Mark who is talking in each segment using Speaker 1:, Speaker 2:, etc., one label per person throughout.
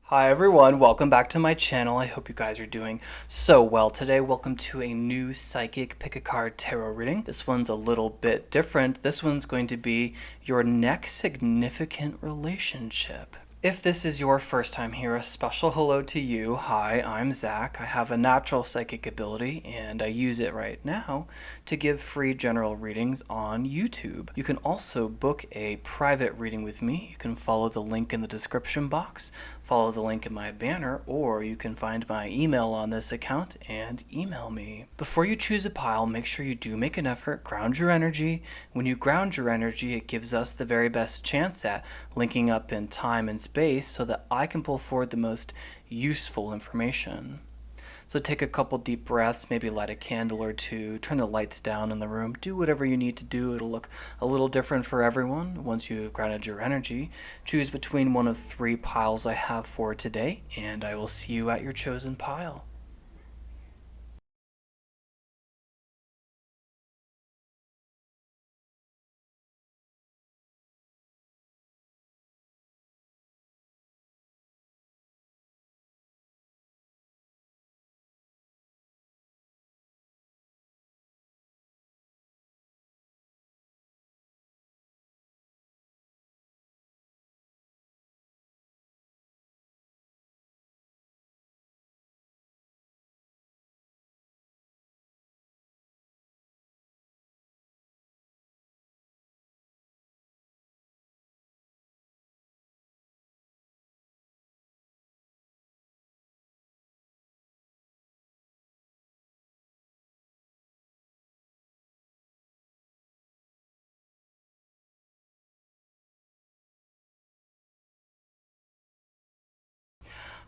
Speaker 1: Hi everyone, welcome back to my channel. I hope you guys are doing so well today. Welcome to a new Psychic Pick a Card Tarot reading. This one's a little bit different. This one's going to be your next significant relationship. If this is your first time here, a special hello to you. Hi, I'm Zach. I have a natural psychic ability and I use it right now to give free general readings on YouTube. You can also book a private reading with me. You can follow the link in the description box, follow the link in my banner, or you can find my email on this account and email me. Before you choose a pile, make sure you do make an effort, ground your energy. When you ground your energy, it gives us the very best chance at linking up in time and space so that I can pull forward the most useful information. So take a couple deep breaths, maybe light a candle or two, turn the lights down in the room, do whatever you need to do. It'll look a little different for everyone. Once you've grounded your energy, choose between one of three piles I have for today, and I will see you at your chosen pile.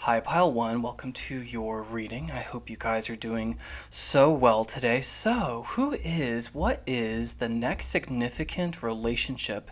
Speaker 1: Hi, Pile 1. Welcome to your reading. I hope you guys are doing so well today. So, what is the next significant relationship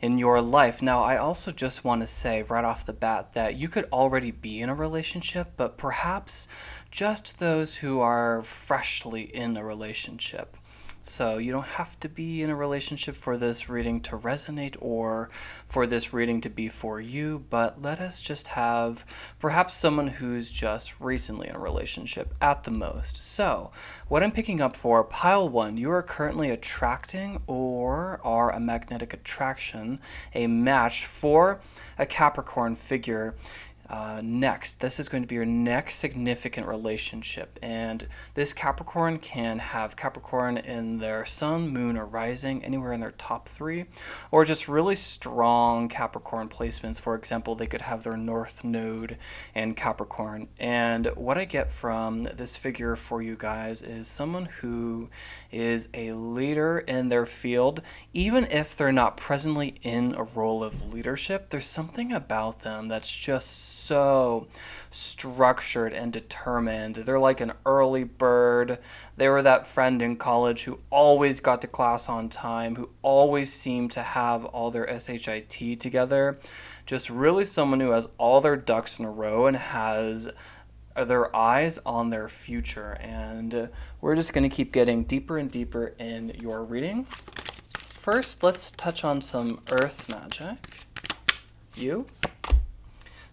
Speaker 1: in your life? Now, I also just want to say right off the bat that you could already be in a relationship, but perhaps just those who are freshly in a relationship. So you don't have to be in a relationship for this reading to resonate or for this reading to be for you, but let us just have perhaps someone who's just recently in a relationship at the most. So what I'm picking up for pile 1, you are currently attracting or are a magnetic attraction, a match for a Capricorn figure. Next, this is going to be your next significant relationship, and this Capricorn can have Capricorn in their sun, moon, or rising, anywhere in their top 3, or just really strong Capricorn placements. For example, they could have their North Node in Capricorn. And what I get from this figure for you guys is someone who is a leader in their field. Even if they're not presently in a role of leadership, there's something about them that's just so structured and determined. They're like an early bird. They were that friend in college who always got to class on time, who always seemed to have all their SHIT together. Just really someone who has all their ducks in a row and has their eyes on their future. And we're just going to keep getting deeper and deeper in your reading. First, let's touch on some earth magic. You?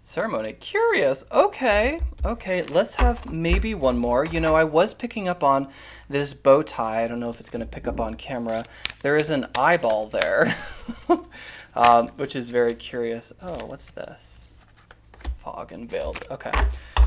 Speaker 1: Ceremony. Curious. Okay, let's have maybe one more. You know, I was picking up on this bow tie. I don't know if it's going to pick up on camera. There is an eyeball there, which is very curious. Oh, what's this? Fog and veiled. Okay.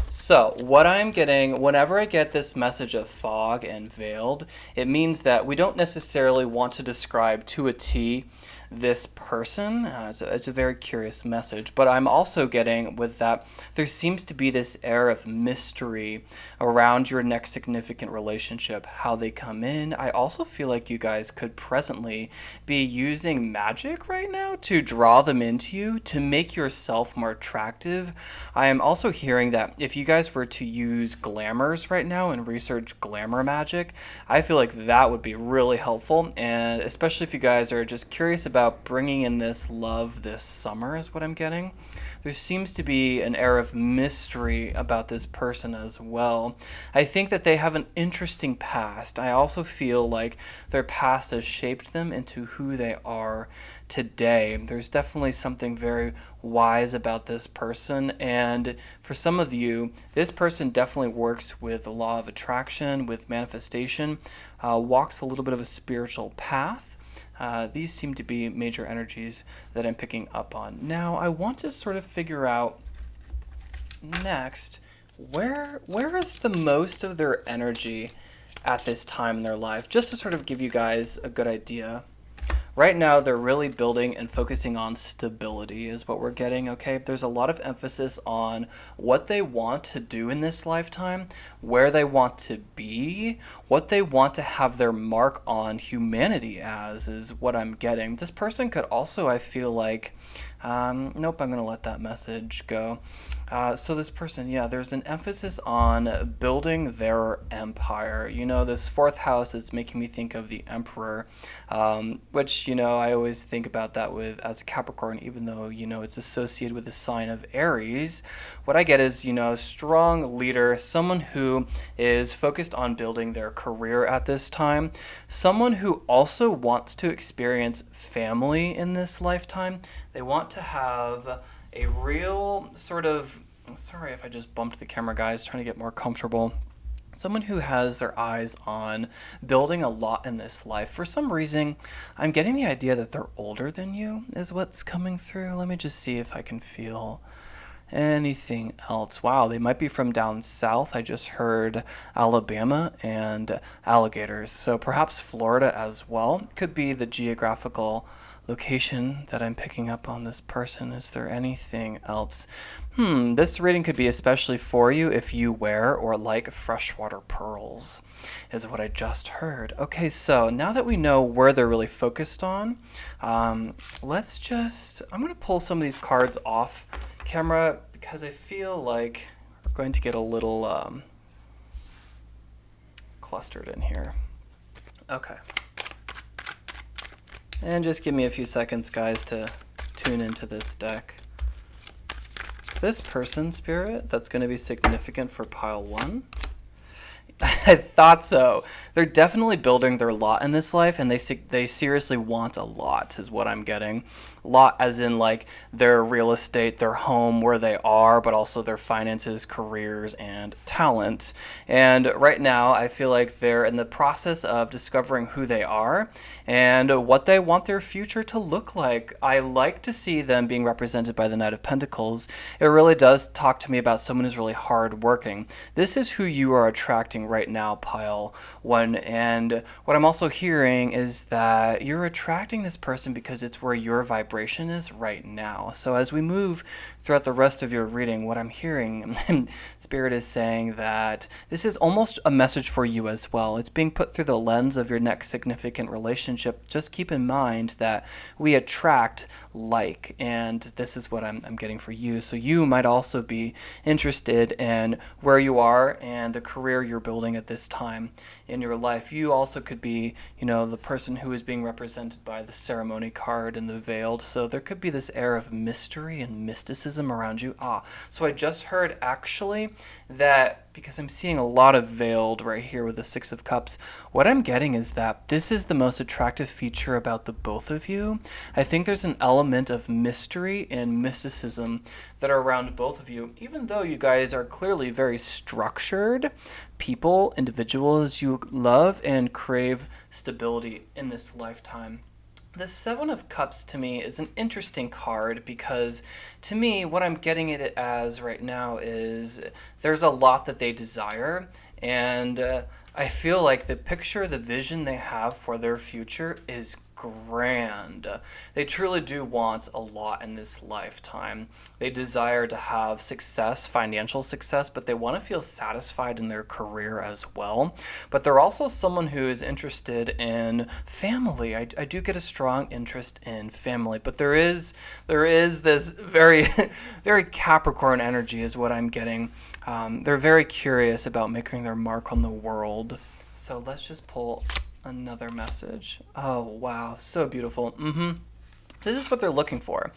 Speaker 1: So what I'm getting, whenever I get this message of fog and veiled, it means that we don't necessarily want to describe to a T this person. It's a very curious message, but I'm also getting with that there seems to be this air of mystery around your next significant relationship, how they come in. I also feel like you guys could presently be using magic right now to draw them into you, to make yourself more attractive. I am also hearing that if you guys were to use glamours right now and research glamour magic, I feel like that would be really helpful, and especially if you guys are just curious about bringing in this love this summer is what I'm getting. there seems to be an air of mystery about this person as well. I think that they have an interesting past. I also feel like their past has shaped them into who they are today. There's definitely something very wise about this person, and for some of you, this person definitely works with the law of attraction, with manifestation, walks a little bit of a spiritual path. These seem to be major energies that I'm picking up on. Now, I want to sort of figure out next, where is the most of their energy at this time in their life, just to sort of give you guys a good idea. Right now, they're really building and focusing on stability is what we're getting, okay? There's a lot of emphasis on what they want to do in this lifetime, where they want to be, what they want to have their mark on humanity as is what I'm getting. This person could also, I feel like, nope, I'm going to let that message go. So this person, yeah, there's an emphasis on building their empire. You know, this fourth house is making me think of the emperor, which, you know, I always think about that with as a Capricorn, even though, you know, it's associated with the sign of Aries. What I get is, you know, a strong leader, someone who is focused on building their career at this time, someone who also wants to experience family in this lifetime. They want to have a real sort of, sorry if I just bumped the camera, guys, trying to get more comfortable. Someone who has their eyes on building a lot in this life. For some reason, I'm getting the idea that they're older than you is what's coming through. Let me just see if I can feel anything else. Wow, they might be from down south. I just heard Alabama and alligators. So perhaps Florida as well. Could be the geographical location that I'm picking up on this person. Is there anything else? This reading could be especially for you if you wear or like freshwater pearls, is what I just heard. Okay, so now that we know where they're really focused on, I'm going to pull some of these cards off camera because I feel like we're going to get a little clustered in here. Okay. And just give me a few seconds, guys, to tune into this deck. This person, Spirit, that's going to be significant for pile 1. I thought so. They're definitely building their lot in this life, and they seriously want a lot, is what I'm getting. Lot as in like their real estate, their home, where they are, but also their finances, careers, and talent. And right now, I feel like they're in the process of discovering who they are and what they want their future to look like. I like to see them being represented by the Knight of Pentacles. It really does talk to me about someone who's really hardworking. This is who you are attracting right now, pile 1. And what I'm also hearing is that you're attracting this person because it's where your vibration is right now. So as we move throughout the rest of your reading, what I'm hearing, Spirit is saying that this is almost a message for you as well. It's being put through the lens of your next significant relationship. Just keep in mind that we attract like, and this is what I'm getting for you. So you might also be interested in where you are and the career you're building at this time in your life. You also could be, you know, the person who is being represented by the ceremony card and the veiled. So there could be this air of mystery and mysticism around you. So I just heard actually that, because I'm seeing a lot of veiled right here with the Six of Cups, what I'm getting is that this is the most attractive feature about the both of you. I think there's an element of mystery and mysticism that are around both of you, even though you guys are clearly very structured people, individuals. You love and crave stability in this lifetime. The Seven of Cups to me is an interesting card because to me what I'm getting it as right now is there's a lot that they desire, and I feel like the picture, the vision they have for their future is grand. They truly do want a lot in this lifetime. They desire to have success, financial success, but they want to feel satisfied in their career as well. But they're also someone who is interested in family. I do get a strong interest in family, but there is this very, very Capricorn energy is what I'm getting. They're very curious about making their mark on the world. So let's just pull another message. Oh, wow. So beautiful. This is what they're looking for.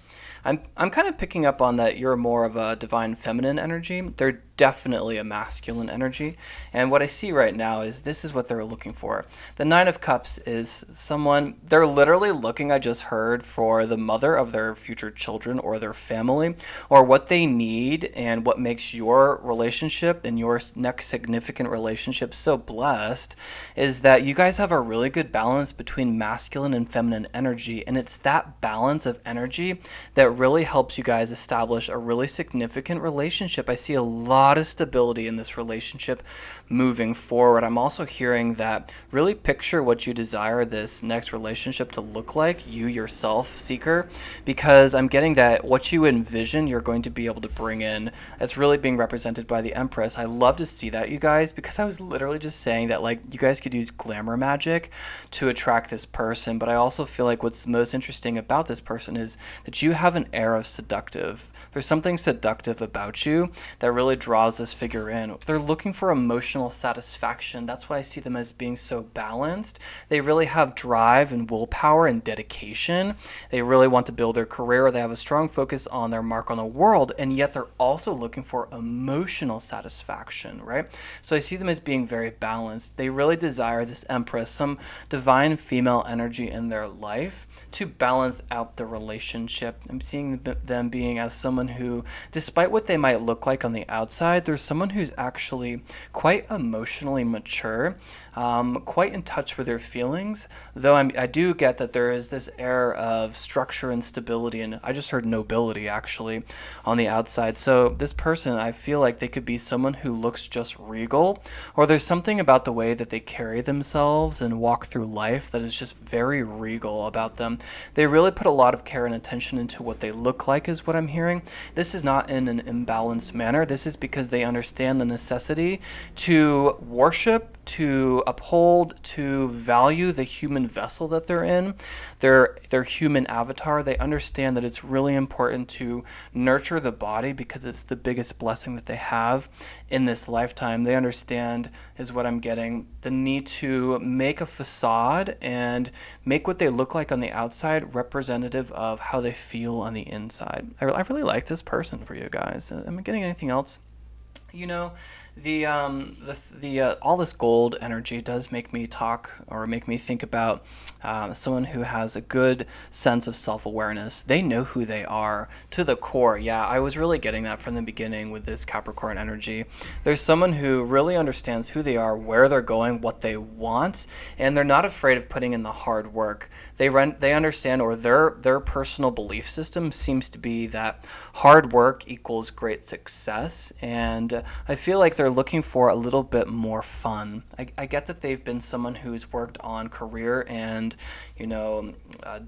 Speaker 1: I'm kind of picking up on that you're more of a divine feminine energy. They're definitely a masculine energy. And what I see right now is this is what they're looking for. The Nine of Cups is someone, they're literally looking, I just heard, for the mother of their future children or their family, or what they need and what makes your relationship and your next significant relationship so blessed is that you guys have a really good balance between masculine and feminine energy. And it's that balance of energy that really helps you guys establish a really significant relationship. I see a lot of stability in this relationship moving forward. I'm also hearing that really picture what you desire this next relationship to look like, you yourself, seeker, because I'm getting that what you envision you're going to be able to bring in. It's really being represented by the Empress. I love to see that, you guys, because I was literally just saying that like you guys could use glamour magic to attract this person, but I also feel like what's most interesting about this person is that you have an air of seductive. There's something seductive about you that really draws this figure in. They're looking for emotional satisfaction. That's why I see them as being so balanced. They really have drive and willpower and dedication. They really want to build their career. They have a strong focus on their mark on the world, and yet they're also looking for emotional satisfaction, right? So I see them as being very balanced. They really desire this Empress, some divine female energy in their life to balance out the relationship. I'm seeing them being as someone who, despite what they might look like on the outside, there's someone who's actually quite emotionally mature, quite in touch with their feelings, though I do get that there is this air of structure and stability, and I just heard nobility actually on the outside. So this person, I feel like they could be someone who looks just regal, or there's something about the way that they carry themselves and walk through life that is just very regal about them. They really put a lot of care and attention into what they look like, is what I'm hearing. This is not in an imbalanced manner. This is because they understand the necessity to worship, to uphold, to value the human vessel that they're in, their human avatar. They understand that it's really important to nurture the body because it's the biggest blessing that they have in this lifetime. They understand, is what I'm getting, the need to make a facade and make what they look like on the outside representative of how they feel on the inside. I really like this person for you guys. Am I getting anything else? You know, all this gold energy does make me talk or make me think about someone who has a good sense of self-awareness. They know who they are to the core. Yeah, I was really getting that from the beginning with this Capricorn energy. There's someone who really understands who they are, where they're going, what they want, and they're not afraid of putting in the hard work. They understand, or their personal belief system seems to be that hard work equals great success, and I feel like they're looking for a little bit more fun. I get that they've been someone who's worked on career and,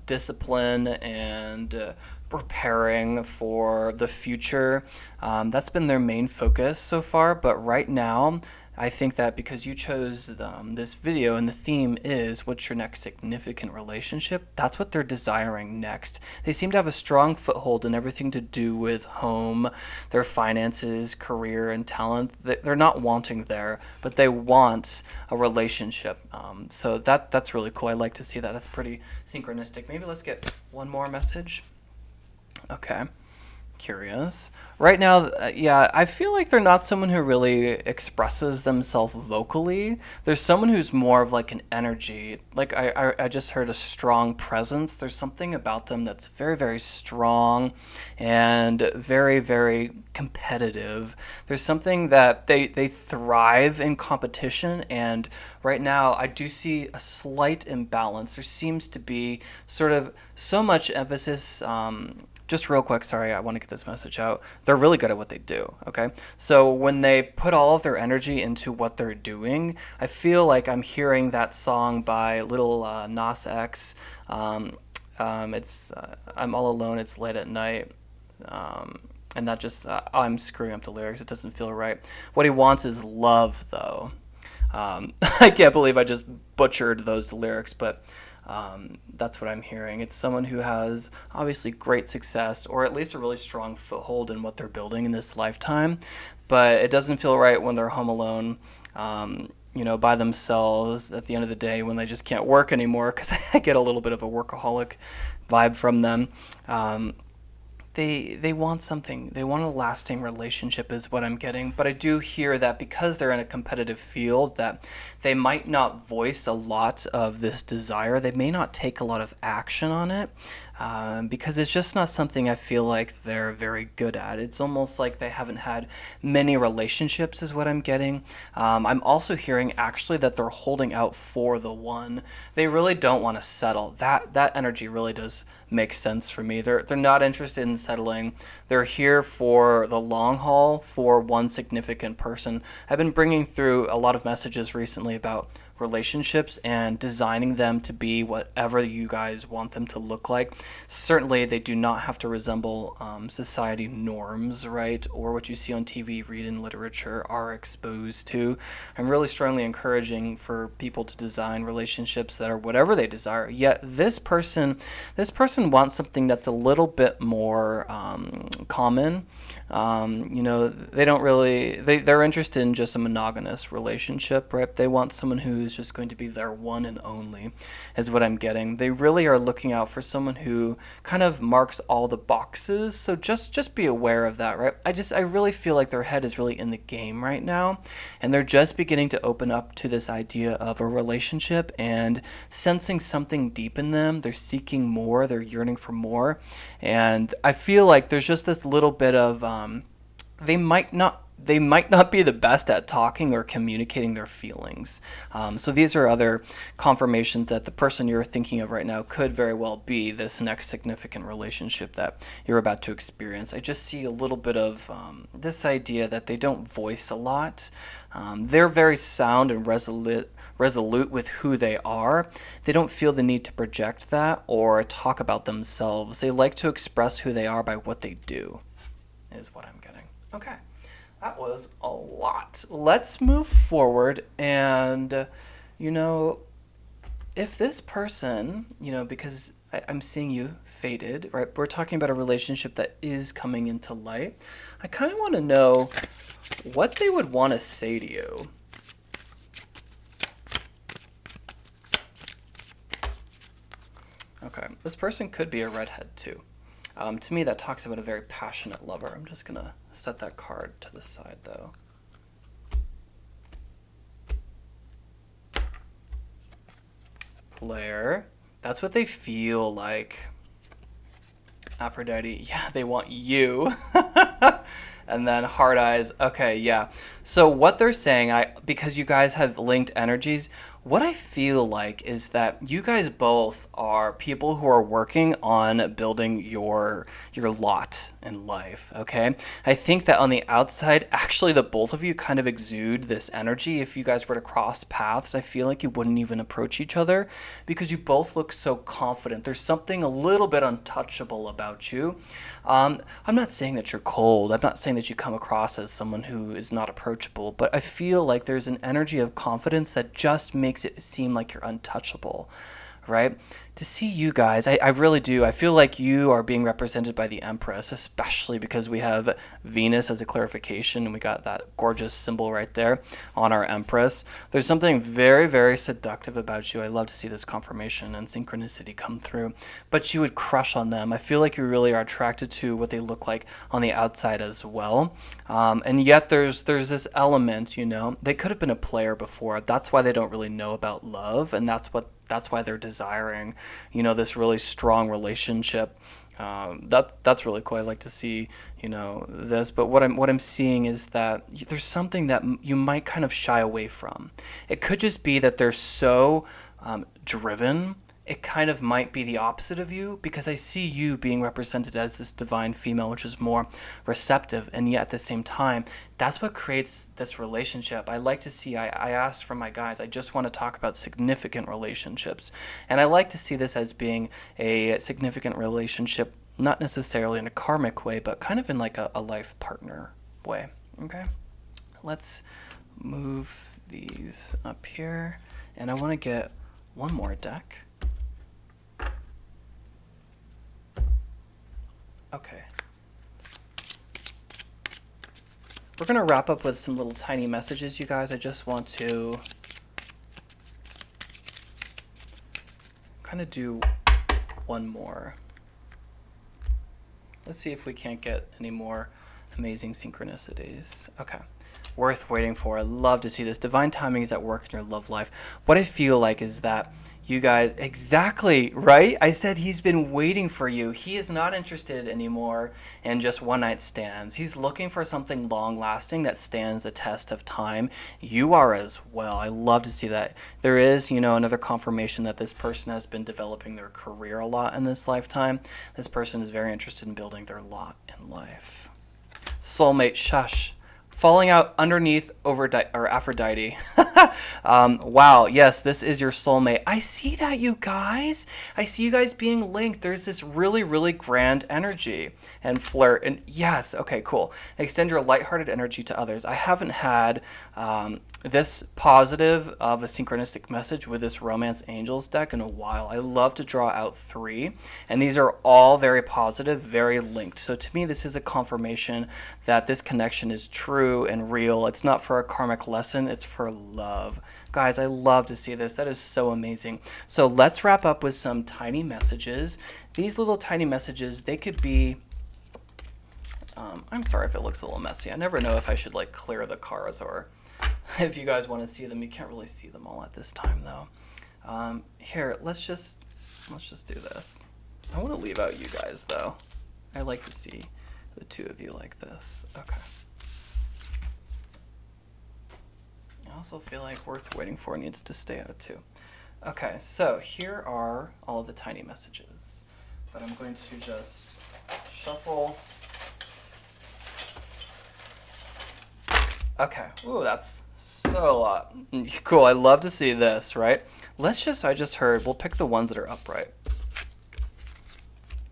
Speaker 1: discipline and preparing for the future. That's been their main focus so far, but right now, I think that because you chose this video and the theme is what's your next significant relationship, that's what they're desiring next. They seem to have a strong foothold in everything to do with home, their finances, career, and talent. They're not wanting there, but they want a relationship. So that's really cool. I like to see that. That's pretty synchronistic. Maybe let's get one more message. Okay. Curious. Right now, I feel like they're not someone who really expresses themselves vocally. There's someone who's more of like an energy. Like I just heard a strong presence. There's something about them that's very, very strong and very, very competitive. There's something that they thrive in competition, and right now I do see a slight imbalance. There seems to be sort of so much emphasis. Just real quick, sorry, I want to get this message out. They're really good at what they do, okay? So when they put all of their energy into what they're doing, I feel like I'm hearing that song by Lil Nas X. It's I'm all alone, it's late at night. And that just, I'm screwing up the lyrics. It doesn't feel right. What he wants is love, though. I can't believe I just butchered those lyrics, but that's what I'm hearing. It's someone who has obviously great success, or at least a really strong foothold in what they're building in this lifetime, but it doesn't feel right when they're home alone by themselves at the end of the day when they just can't work anymore, because I get a little bit of a workaholic vibe from them. They want something. They want a lasting relationship is what I'm getting. But I do hear that because they're in a competitive field, that they might not voice a lot of this desire. They may not take a lot of action on it, because it's just not something I feel like they're very good at. It's almost like they haven't had many relationships is what I'm getting. I'm also hearing actually that they're holding out for the one. They really don't want to settle. That energy really does make sense for me. They're not interested in settling. They're here for the long haul for one significant person. I've been bringing through a lot of messages recently about relationships and designing them to be whatever you guys want them to look like. Certainly, they do not have to resemble society norms, right? Or what you see on TV, read in literature, are exposed to. I'm really strongly encouraging for people to design relationships that are whatever they desire. Yet this person wants something that's a little bit more common. They don't really, they're interested in just a monogamous relationship, right? They want someone who's just going to be their one and only, is what I'm getting. They really are looking out for someone who kind of marks all the boxes. So just be aware of that, right? I really feel like their head is really in the game right now, and they're just beginning to open up to this idea of a relationship and sensing something deep in them. They're seeking more, they're yearning for more. And I feel like there's just this little bit of they might not be the best at talking or communicating their feelings. So these are other confirmations that the person you're thinking of right now could very well be this next significant relationship that you're about to experience. I just see a little bit of this idea that they don't voice a lot. They're very sound and resolute with who they are. They don't feel the need to project that or talk about themselves. They like to express who they are by what they do, is what I'm getting. Okay, that was a lot. Let's move forward. And, if this person, because I'm seeing you faded, right? We're talking about a relationship that is coming into light. I kind of want to know what they would want to say to you. Okay, this person could be a redhead too. To me, that talks about a very passionate lover. I'm just going to set that card to the side, though. Player. That's what they feel like. Aphrodite. Yeah, they want you. And then hard eyes. Okay, yeah. So what they're saying, because you guys have linked energies, what I feel like is that you guys both are people who are working on building your lot in life, okay? I think that on the outside, actually the both of you kind of exude this energy. If you guys were to cross paths, I feel like you wouldn't even approach each other because you both look so confident. There's something a little bit untouchable about you. I'm not saying that you're cold. I'm not saying that you come across as someone who is not approachable, but I feel like there's an energy of confidence that just makes it seem like you're untouchable, right? To see you guys, I really do. I feel like you are being represented by the Empress, especially because we have Venus as a clarification, and we got that gorgeous symbol right there on our Empress. There's something very, very seductive about you. I love to see this confirmation and synchronicity come through. But you would crush on them. I feel like you really are attracted to what they look like on the outside as well. And yet there's this element, they could have been a player before. That's why they don't really know about love, and that's why they're desiring, this really strong relationship. That's really cool. I like to see, this. But what I'm seeing is that there's something that you might kind of shy away from. It could just be that they're so driven. It kind of might be the opposite of you, because I see you being represented as this divine female, which is more receptive, and yet at the same time, that's what creates this relationship. I like to see, I asked from my guys, I just want to talk about significant relationships, and I like to see this as being a significant relationship, not necessarily in a karmic way, but kind of in like a life partner way. Okay, let's move these up here, and I want to get one more deck. Okay. We're going to wrap up with some little tiny messages, you guys. I just want to kind of do one more. Let's see if we can't get any more amazing synchronicities. Okay. Worth waiting for. I love to see this. Divine timing is at work in your love life. What I feel like is that you guys, exactly, right? I said he's been waiting for you. He is not interested anymore in just one night stands. He's looking for something long lasting that stands the test of time. You are as well. I love to see that. There is, another confirmation that this person has been developing their career a lot in this lifetime. This person is very interested in building their lot in life. Soulmate, shush. Falling out underneath Aphrodite. Wow, yes, this is your soulmate. I see that, you guys. I see you guys being linked. There's this really, really grand energy and flirt. And yes, okay, cool. Extend your lighthearted energy to others. I haven't had this positive of a synchronistic message with this Romance Angels deck in a while. I love to draw out 3, and these are all very positive, very linked. So to me, this is a confirmation that this connection is true and real. It's not for a karmic lesson, it's for love. Guys, I love to see this. That is so amazing. So let's wrap up with some tiny messages. These little tiny messages, they could be, I'm sorry if it looks a little messy. I never know if I should clear the cards or if you guys want to see them. You can't really see them all at this time though. Here, let's just do this. I want to leave out you guys though. I like to see the two of you like this. Okay. I also feel like Worth Waiting For needs to stay out too. Okay, so here are all of the tiny messages. But I'm going to just shuffle. Okay, ooh, that's so a lot. Cool, I love to see this, right? I just heard, we'll pick the ones that are upright,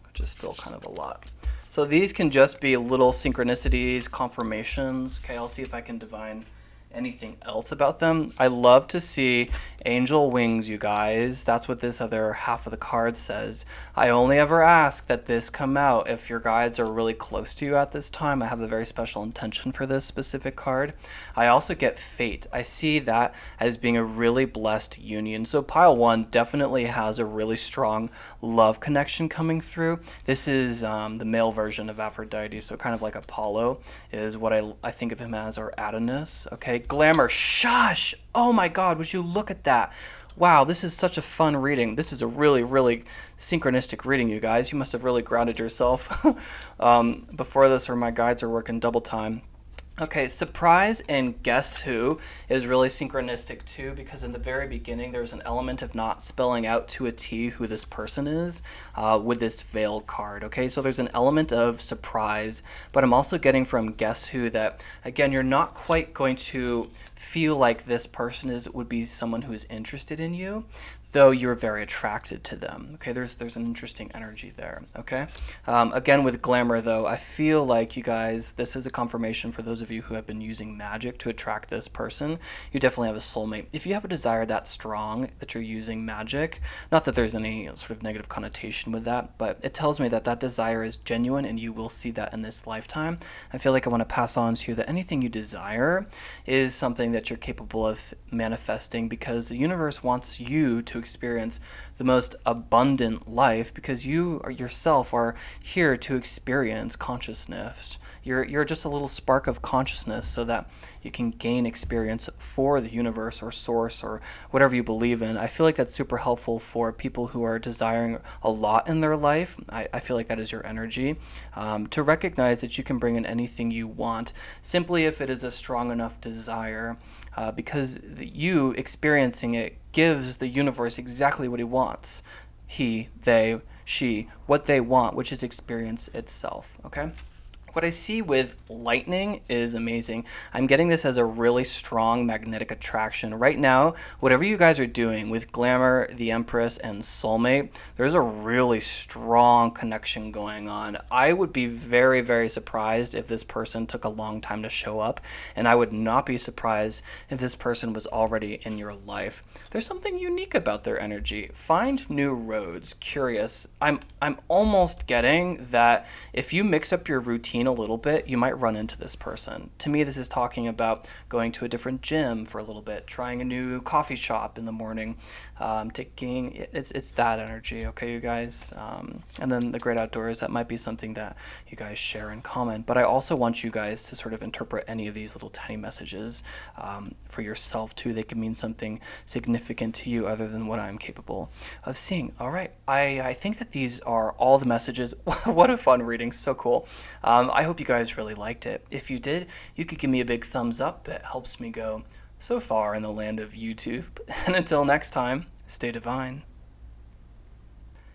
Speaker 1: which is still kind of a lot. So these can just be little synchronicities, confirmations. Okay, I'll see if I can divine anything else about them. I love to see angel wings, you guys. That's what this other half of the card says. I only ever ask that this come out if your guides are really close to you at this time. I have a very special intention for this specific card. I also get fate. I see that as being a really blessed union. So pile 1 definitely has a really strong love connection coming through. This is the male version of Aphrodite, so kind of like Apollo is what I think of him as, or Adonis. Okay, glamour, shush! Oh my God, would you look at that? Wow, this is such a fun reading. This is a really, really synchronistic reading, you guys. You must have really grounded yourself before this, or my guides are working double time. Okay, surprise and guess who is really synchronistic too, because in the very beginning there's an element of not spelling out to a T who this person is with this veil card. Okay, so there's an element of surprise, but I'm also getting from guess who that, again, you're not quite going to feel like this person would be someone who is interested in you, though you're very attracted to them. Okay, there's an interesting energy there. Okay, again with glamour though, I feel like you guys, this is a confirmation for those of you who have been using magic to attract this person. You definitely have a soulmate. If you have a desire that strong that you're using magic, not that there's any sort of negative connotation with that, but it tells me that that desire is genuine and you will see that in this lifetime. I feel like I want to pass on to you that anything you desire is something that you're capable of manifesting, because the universe wants you to experience the most abundant life, because you yourself are here to experience consciousness. You're just a little spark of consciousness so that you can gain experience for the universe or source or whatever you believe in. I feel like that's super helpful for people who are desiring a lot in their life. I feel like that is your energy, to recognize that you can bring in anything you want, simply if it is a strong enough desire, because you experiencing it gives the universe exactly what he wants. He, they, she, what they want, which is experience itself. Okay? What I see with lightning is amazing. I'm getting this as a really strong magnetic attraction. Right now, whatever you guys are doing with Glamour, the Empress, and Soulmate, there's a really strong connection going on. I would be very, very surprised if this person took a long time to show up, and I would not be surprised if this person was already in your life. There's something unique about their energy. Find new roads. Curious. I'm almost getting that if you mix up your routine a little bit, you might run into this person. To me, this is talking about going to a different gym for a little bit, trying a new coffee shop in the morning, it's that energy, okay, you guys? And then the great outdoors, that might be something that you guys share in common. But I also want you guys to sort of interpret any of these little tiny messages for yourself too. They can mean something significant to you other than what I'm capable of seeing. All right, I think that these are all the messages. What a fun reading, so cool. I hope you guys really liked it. If you did, you could give me a big thumbs up. It helps me go so far in the land of YouTube. And until next time, stay divine.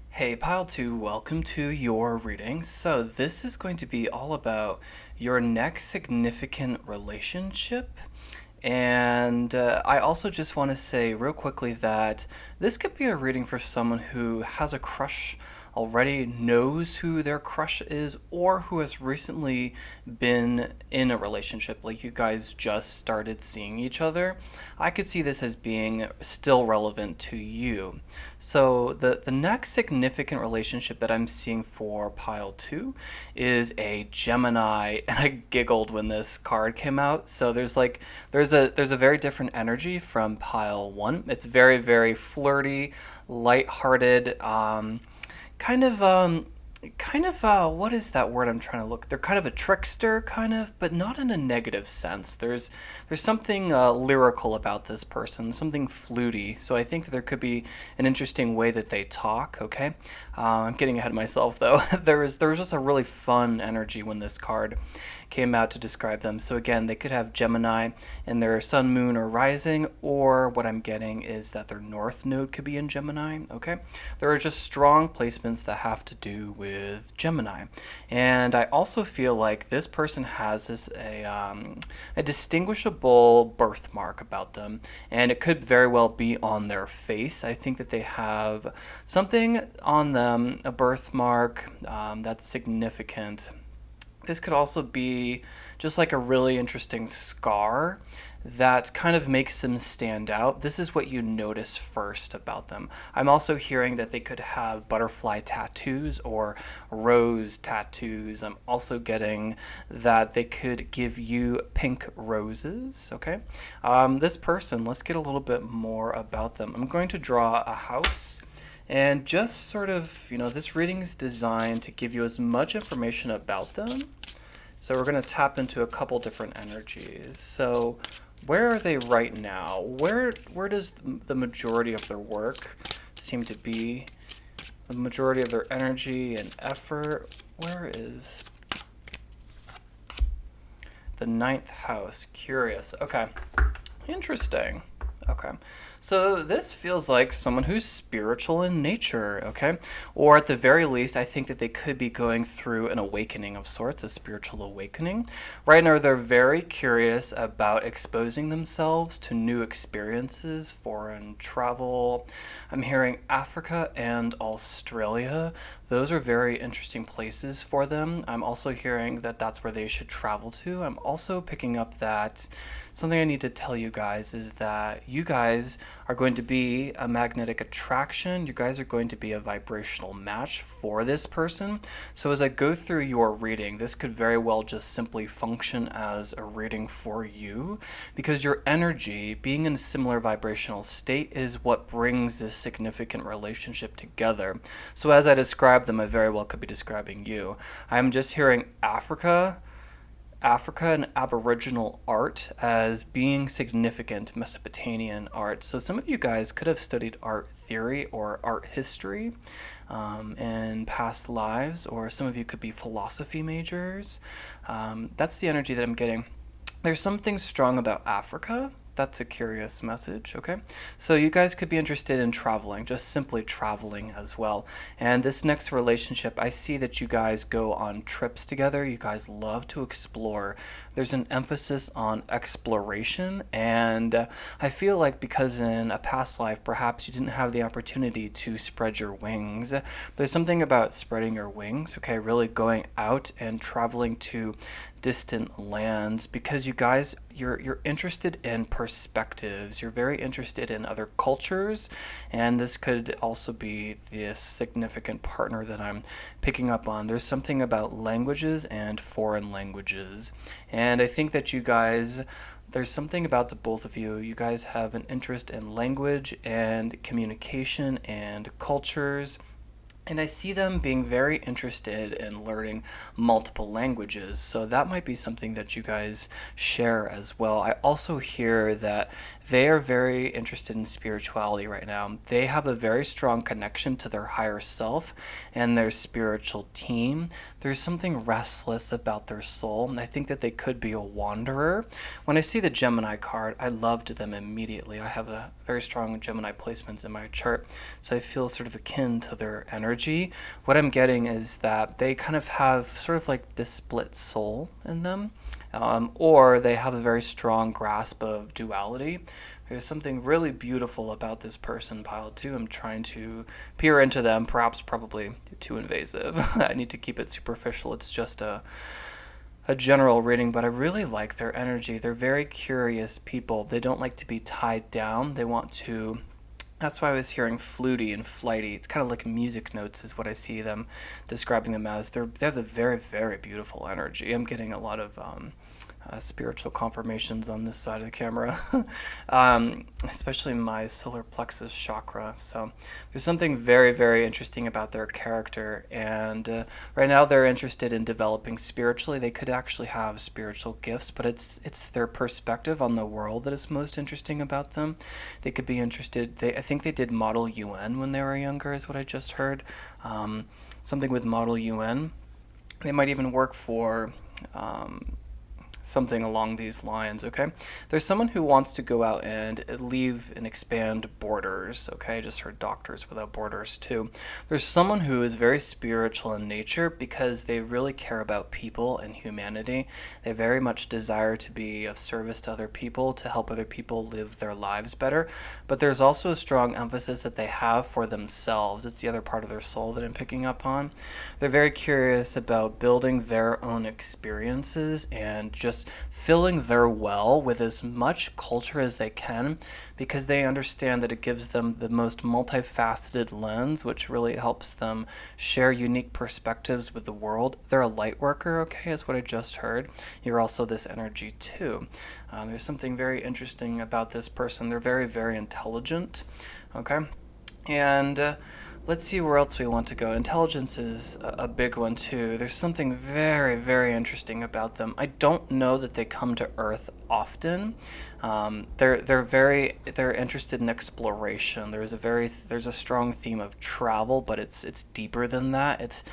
Speaker 1: Hey, Pile 2, welcome to your reading. So this is going to be all about your next significant relationship. And I also just want to say real quickly that this could be a reading for someone who has a crush already, knows who their crush is, or who has recently been in a relationship, like you guys just started seeing each other. I could see this as being still relevant to you. So the next significant relationship that I'm seeing for Pile 2 is a Gemini, and I giggled when this card came out. So there's a very different energy from Pile 1. It's very, very flirty, lighthearted, what is that word I'm trying to look? They're kind of a trickster, but not in a negative sense. There's something lyrical about this person, something fluty. So I think that there could be an interesting way that they talk. Okay, I'm getting ahead of myself though. there was just a really fun energy when this card came out to describe them. So again, they could have Gemini in their sun, moon, or rising, or what I'm getting is that their north node could be in Gemini. Okay, there are just strong placements that have to do with Gemini. And I also feel like this person has a distinguishable birthmark about them, and it could very well be on their face. I think that they have something on them, a birthmark that's significant. This could also be just like a really interesting scar that kind of makes them stand out. This is what you notice first about them. I'm also hearing that they could have butterfly tattoos or rose tattoos. I'm also getting that they could give you pink roses, okay? This person, let's get a little bit more about them. I'm going to draw a house. And just sort of, this reading is designed to give you as much information about them. So we're going to tap into a couple different energies. So where are they right now? Where does the majority of their work seem to be? The majority of their energy and effort? Where is the 9th house? Curious. Okay. Interesting. Okay, so this feels like someone who's spiritual in nature, okay? Or at the very least, I think that they could be going through an awakening of sorts, a spiritual awakening. Right now, they're very curious about exposing themselves to new experiences, foreign travel. I'm hearing Africa and Australia. Those are very interesting places for them. I'm also hearing that that's where they should travel to. I'm also picking up that something I need to tell you guys is that you guys are going to be a magnetic attraction. You guys are going to be a vibrational match for this person. So as I go through your reading, this could very well just simply function as a reading for you, because your energy, being in a similar vibrational state, is what brings this significant relationship together. So as I describe them, I very well could be describing you. I'm just hearing Africa and Aboriginal art as being significant Mesopotamian art. So some of you guys could have studied art theory or art history in past lives, or some of you could be philosophy majors. That's the energy that I'm getting. There's something strong about Africa. That's a curious message, okay? So you guys could be interested in traveling, just simply traveling as well. And this next relationship, I see that you guys go on trips together. You guys love to explore. There's an emphasis on exploration, and I feel like because in a past life, perhaps you didn't have the opportunity to spread your wings. There's something about spreading your wings, okay? Really going out and traveling to distant lands, because you guys, you're interested in perspectives. You're very interested in other cultures, and this could also be this significant partner that I'm picking up on. There's something about languages and foreign languages, and I think that you guys, there's something about the both of you. You guys have an interest in language and communication and cultures. And I see them being very interested in learning multiple languages. So that might be something that you guys share as well. I also hear that they are very interested in spirituality right now. They have a very strong connection to their higher self and their spiritual team. There's something restless about their soul, and I think that they could be a wanderer. When I see the Gemini card, I loved them immediately. I have a very strong Gemini placements in my chart, so I feel sort of akin to their energy. What I'm getting is that they kind of have sort of like this split soul in them, or they have a very strong grasp of duality. There's something really beautiful about this person, pile 2. I'm trying to peer into them, perhaps probably too invasive. I need to keep it superficial. It's just a general reading, but I really like their energy. They're very curious people. They don't like to be tied down. They want to. That's why I was hearing fluty and flighty. It's kind of like music notes is what I see them describing them as. They have a very, very beautiful energy. I'm getting a lot of spiritual confirmations on this side of the camera, especially my solar plexus chakra. So there's something very, very interesting about their character. And right now they're interested in developing spiritually. They could actually have spiritual gifts, but it's their perspective on the world that is most interesting about them. They could be interested. I think they did Model UN when they were younger, is what I just heard. Something with Model UN. They might even work for something along these lines, okay? There's someone who wants to go out and leave and expand borders, okay? I just heard Doctors Without Borders too. There's someone who is very spiritual in nature because they really care about people and humanity. They very much desire to be of service to other people, to help other people live their lives better. But there's also a strong emphasis that they have for themselves. It's the other part of their soul that I'm picking up on. They're very curious about building their own experiences and just filling their well with as much culture as they can, because they understand that it gives them the most multifaceted lens, which really helps them share unique perspectives with the world. They're a light worker, okay, is what I just heard. You're also this energy too. There's something very interesting about this person. They're very, very intelligent, okay? And let's see where else we want to go. Intelligence is a big one too. There's something very, very interesting about them. I don't know that they come to Earth often. They're interested in exploration. There's a strong theme of travel, but it's deeper than that. It's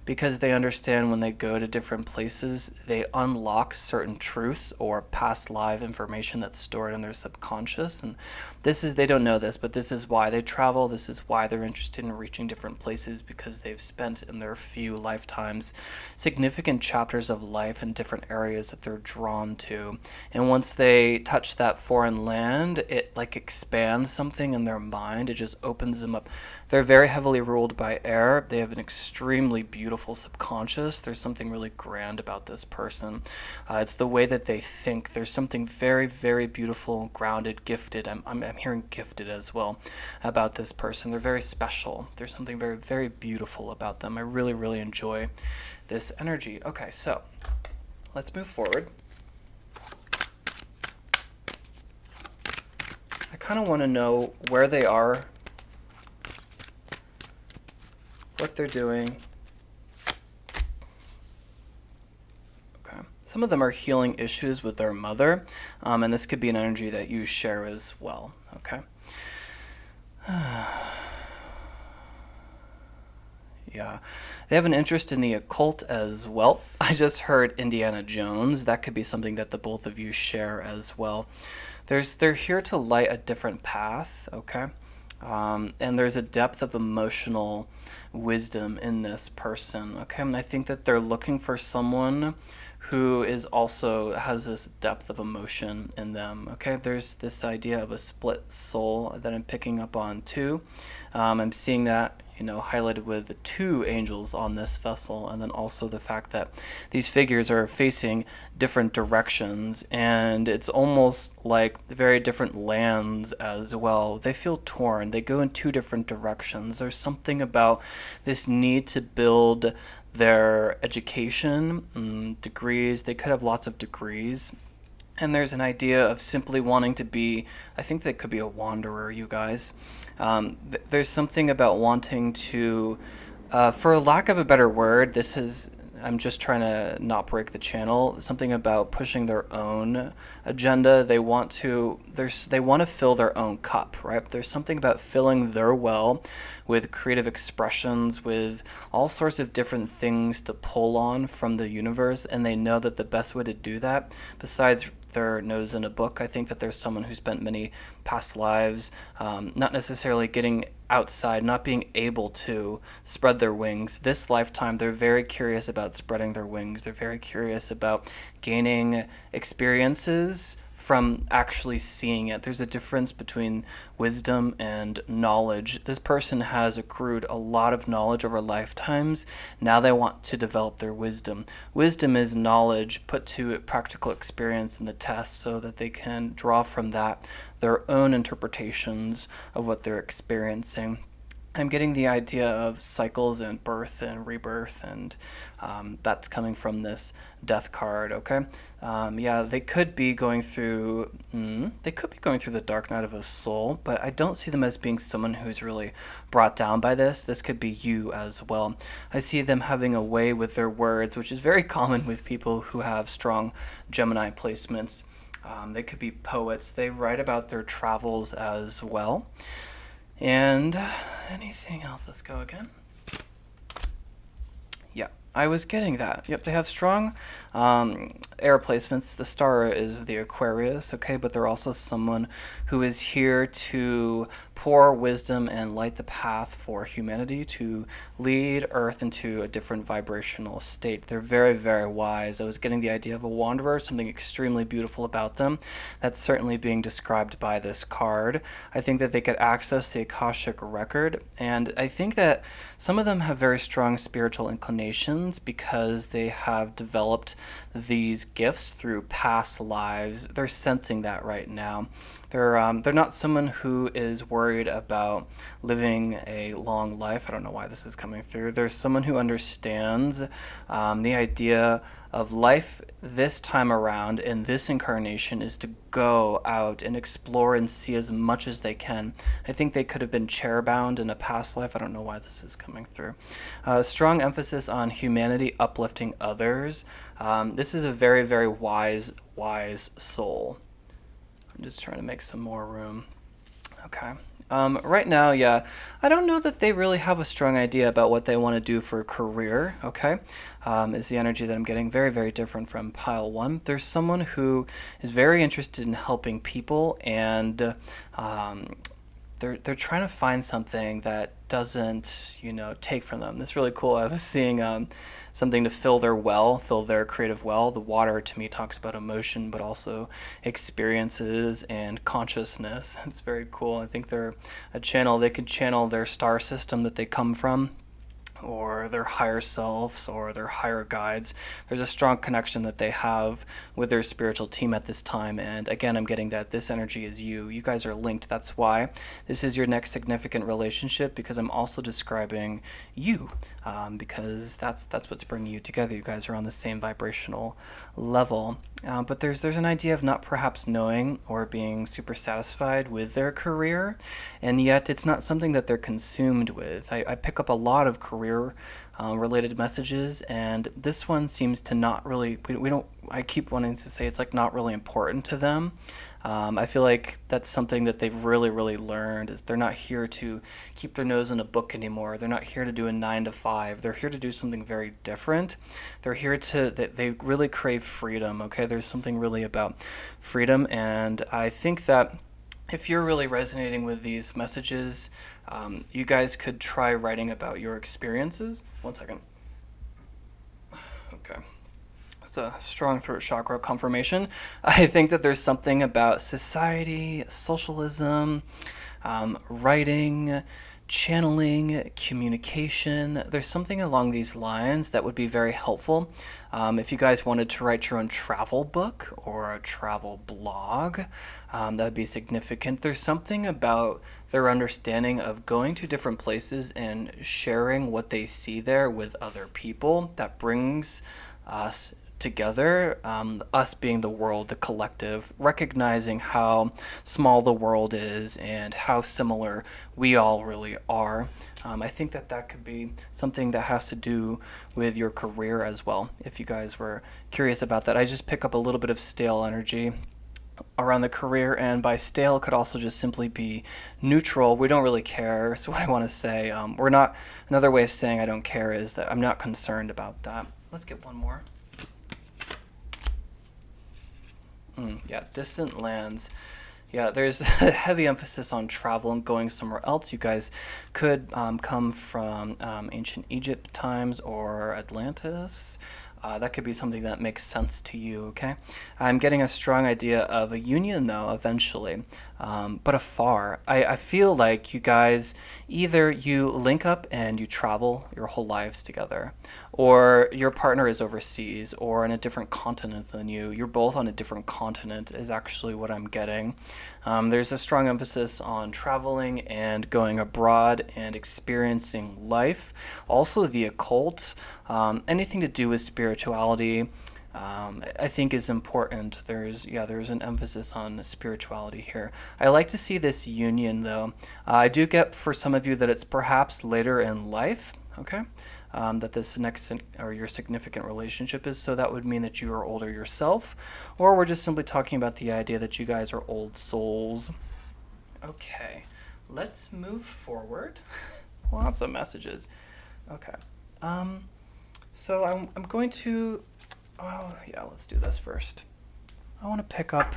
Speaker 1: because they understand when they go to different places, they unlock certain truths or past live information that's stored in their subconscious. And they don't know this, but this is why they travel. This is why they're interested in reaching different places, because they've spent in their few lifetimes significant chapters of life in different areas that they're drawn to. And once they touch that foreign land, it like expands something in their mind. It just opens them up. They're very heavily ruled by air. They have an extremely beautiful subconscious. There's something really grand about this person. It's the way that they think. There's something very, very beautiful, grounded, gifted. I'm hearing gifted as well about this person. They're very special. There's something very, very beautiful about them. I really, really enjoy this energy. Okay, so let's move forward. I kind of want to know where they are, what they're doing. Some of them are healing issues with their mother, and this could be an energy that you share as well, okay? Yeah, they have an interest in the occult as well. I just heard Indiana Jones. That could be something that the both of you share as well. They're here to light a different path, okay? And there's a depth of emotional wisdom in this person, okay? And I think that they're looking for someone who is also has this depth of emotion in them, okay? There's this idea of a split soul that I'm picking up on too. I'm seeing that highlighted with the two angels on this vessel, and then also the fact that these figures are facing different directions, and it's almost like very different lands as well. They feel torn. They go in two different directions. There's something about this need to build their education, degrees. They could have lots of degrees. And there's an idea of simply wanting to be, I think that could be a wanderer, you guys. There's something about wanting to, for lack of a better word, I'm just trying to not break the channel, something about pushing their own agenda. They want to fill their own cup, right? There's something about filling their well with creative expressions, with all sorts of different things to pull on from the universe, and they know that the best way to do that, besides their nose in a book, I think that there's someone who spent many past lives not necessarily getting outside, not being able to spread their wings. This lifetime, they're very curious about spreading their wings. They're very curious about gaining experiences from actually seeing it. There's a difference between wisdom and knowledge. This person has accrued a lot of knowledge over lifetimes. Now they want to develop their wisdom. Wisdom is knowledge put to practical experience in the test so that they can draw from that their own interpretations of what they're experiencing. I'm getting the idea of cycles and birth and rebirth, and that's coming from this death card. Okay, they could be going through. They could be going through the dark night of a soul, but I don't see them as being someone who's really brought down by this. This could be you as well. I see them having a way with their words, which is very common with people who have strong Gemini placements. They could be poets. They write about their travels as well. And anything else? Let's go again. Yeah, I was getting that. Yep, they have strong air placements. The star is the Aquarius, okay, but they're also someone who is here to pour wisdom and light the path for humanity to lead Earth into a different vibrational state. They're very, very wise. I was getting the idea of a wanderer, something extremely beautiful about them. That's certainly being described by this card. I think that they could access the Akashic record, and I think that some of them have very strong spiritual inclinations because they have developed these gifts through past lives. They're sensing that right now. They're not someone who is worried about living a long life. I don't know why this is coming through. There's someone who understands the idea of life this time around in this incarnation is to go out and explore and see as much as they can. I think they could have been chair-bound in a past life. I don't know why this is coming through. Strong emphasis on humanity, uplifting others. This is a very, very wise soul. I'm just trying to make some more room. Okay. Right now, I don't know that they really have a strong idea about what they want to do for a career, okay? Is the energy that I'm getting very, very different from pile one. There's someone who is very interested in helping people, and they're trying to find something that doesn't, take from them. That's really cool. I was seeing something to fill their creative well. The water to me talks about emotion, but also experiences and consciousness. It's very cool. I think they're a channel. They could channel their star system that they come from, or their higher selves, or their higher guides. There's a strong connection that they have with their spiritual team at this time, and again, I'm getting that this energy is you. You guys are linked. That's why this is your next significant relationship, because I'm also describing you, because that's what's bringing you together. You guys are on the same vibrational level. But there's an idea of not perhaps knowing or being super satisfied with their career, and yet it's not something that they're consumed with. I pick up a lot of career related messages, and this one seems to not really, I keep wanting to say it's like not really important to them. I feel like that's something that they've really, really learned, is they're not here to keep their nose in a book anymore. They're not here to do a 9 to 5. They're here to do something very different. They're here they really crave freedom, okay? There's something really about freedom, and I think that if you're really resonating with these messages, you guys could try writing about your experiences. One second. Okay. It's a strong throat chakra confirmation. I think that there's something about society, socialism, writing, channeling, communication. There's something along these lines that would be very helpful. If you guys wanted to write your own travel book or a travel blog, that would be significant. There's something about their understanding of going to different places and sharing what they see there with other people that brings us together, us being the world, the collective, recognizing how small the world is and how similar we all really are. I think that that could be something that has to do with your career as well, if you guys were curious about that. I just pick up a little bit of stale energy around the career, and by stale could also just simply be neutral. We don't really care. So what I want to say, we're not, another way of saying I don't care is that I'm not concerned about that. Let's get one more. Yeah, distant lands. Yeah, there's a heavy emphasis on travel and going somewhere else. You guys could come from ancient Egypt times or Atlantis. That could be something that makes sense to you, okay? I'm getting a strong idea of a union, though, eventually, but afar. I feel like you guys, either you link up and you travel your whole lives together, or your partner is overseas or in a different continent than you. You're both on a different continent is actually what I'm getting. There's a strong emphasis on traveling and going abroad and experiencing life. Also the occult, anything to do with spirituality, I think is important. There's an emphasis on spirituality here. I like to see this union, though. I do get for some of you that it's perhaps later in life, okay? That this next or your significant relationship is, so that would mean that you are older yourself, or we're just simply talking about the idea that you guys are old souls. Okay, let's move forward. Lots of messages. Okay, so I'm going to, let's do this first. I want to pick up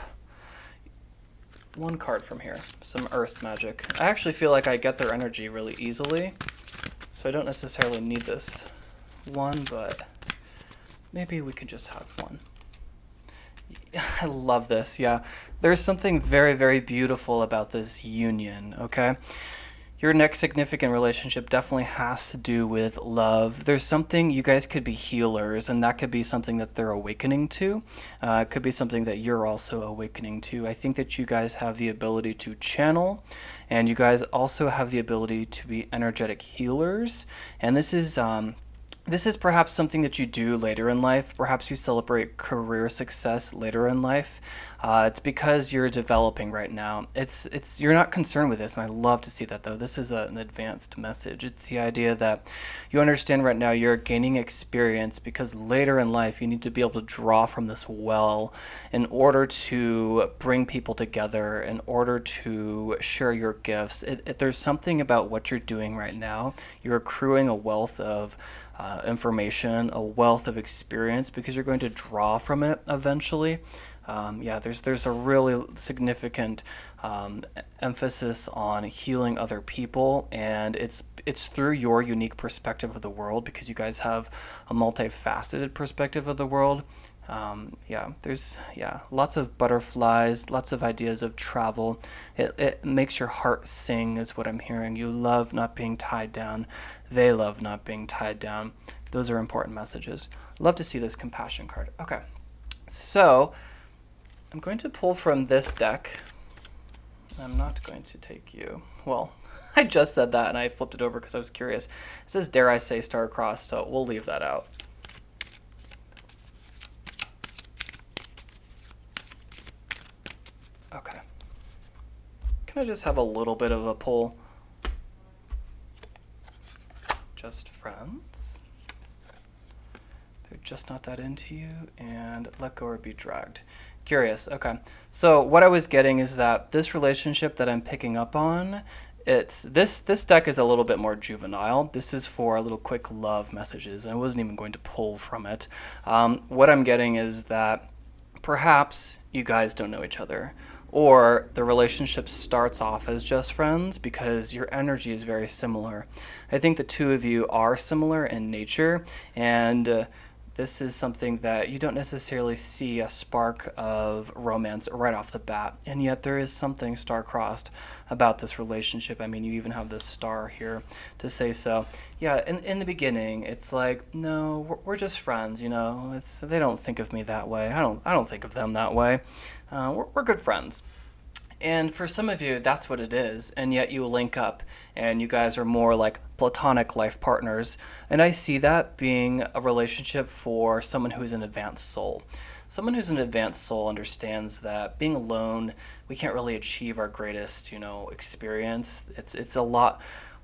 Speaker 1: one card from here, some earth magic. I actually feel like I get their energy really easily, so I don't necessarily need this one, but maybe we could just have one. I love this, yeah. There's something very, very beautiful about this union, okay? Your next significant relationship definitely has to do with love. There's something, you guys could be healers, and that could be something that they're awakening to. It could be something that you're also awakening to. I think that you guys have the ability to channel, and you guys also have the ability to be energetic healers. And this is perhaps something that you do later in life. Perhaps you celebrate career success later in life. It's because you're developing right now. You're not concerned with this, and I love to see that, though. This is an advanced message. It's the idea that you understand right now you're gaining experience because later in life you need to be able to draw from this well in order to bring people together, in order to share your gifts. There's something about what you're doing right now. You're accruing a wealth of information, a wealth of experience, because you're going to draw from it eventually. There's a really significant emphasis on healing other people, and it's through your unique perspective of the world, because you guys have a multifaceted perspective of the world. There's lots of butterflies, lots of ideas of travel. It makes your heart sing is what I'm hearing. You love not being tied down. They love not being tied down. Those are important messages. Love to see this compassion card. Okay, so I'm going to pull from this deck. I'm not going to take you. Well, I just said that and I flipped it over because I was curious. It says, dare I say, star-crossed, so we'll leave that out. Okay. Can I just have a little bit of a pull? Just friends. They're just not that into you, and let go or be dragged. Curious. Okay. So what I was getting is that this relationship that I'm picking up on, it's this deck is a little bit more juvenile. This is for a little quick love messages, and I wasn't even going to pull from it. What I'm getting is that perhaps you guys don't know each other, or the relationship starts off as just friends because your energy is very similar. I think the two of you are similar in nature, and this is something that you don't necessarily see a spark of romance right off the bat, and yet there is something star-crossed about this relationship. I mean, you even have this star here to say so. Yeah, in the beginning, it's like, no, we're just friends, you know. They don't think of me that way. I don't think of them that way. We're good friends. And for some of you, that's what it is, and yet you link up, and you guys are more like platonic life partners. And I see that being a relationship for someone who's an advanced soul. Someone who's an advanced soul understands that being alone, we can't really achieve our greatest, experience. It's a lot.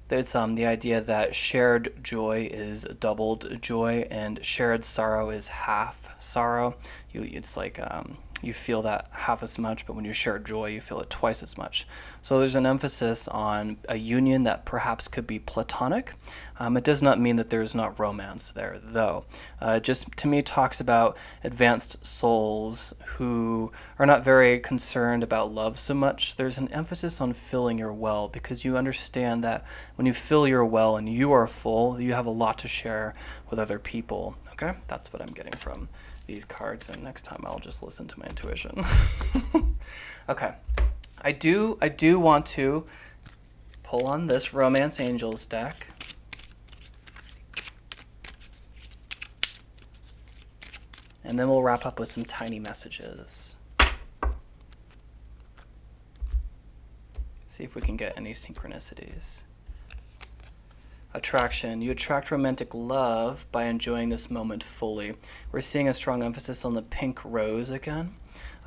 Speaker 1: There's the idea that shared joy is doubled joy, and shared sorrow is half sorrow. It's like you feel that half as much, but when you share joy, you feel it twice as much. So there's an emphasis on a union that perhaps could be platonic. It does not mean that there's not romance there, though. Just to me talks about advanced souls who are not very concerned about love so much. There's an emphasis on filling your well, because you understand that when you fill your well and you are full, you have a lot to share with other people. Okay, that's what I'm getting from these cards, and next time I'll just listen to my intuition. Okay, I do want to pull on this Romance Angels deck. And then we'll wrap up with some tiny messages. See if we can get any synchronicities. Attraction. You attract romantic love by enjoying this moment fully. We're seeing a strong emphasis on the pink rose again.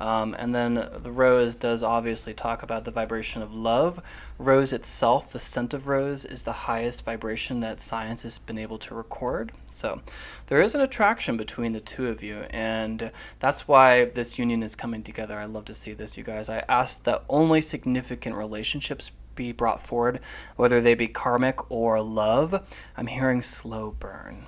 Speaker 1: And then the rose does obviously talk about the vibration of love. Rose itself, the scent of rose, is the highest vibration that science has been able to record. So there is an attraction between the two of you, and that's why this union is coming together. I love to see this, you guys. I asked that only significant relationships be brought forward, whether they be karmic or love. I'm hearing slow burn.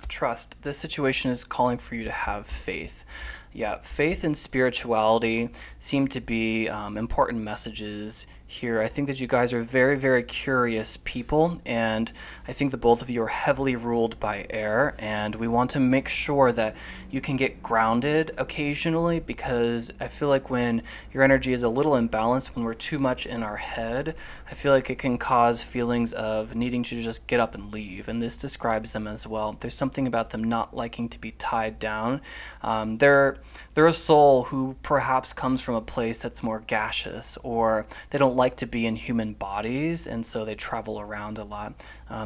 Speaker 1: Trust. This situation is calling for you to have faith. Yeah, faith and spirituality seem to be important messages here. I think that you guys are very, very curious people, and I think that both of you are heavily ruled by air, and we want to make sure that you can get grounded occasionally, because I feel like when your energy is a little imbalanced, when we're too much in our head, I feel like it can cause feelings of needing to just get up and leave, and this describes them as well. There's something about them not liking to be tied down. They're a soul who perhaps comes from a place that's more gaseous, or they don't like to be in human bodies, and so they travel around a lot.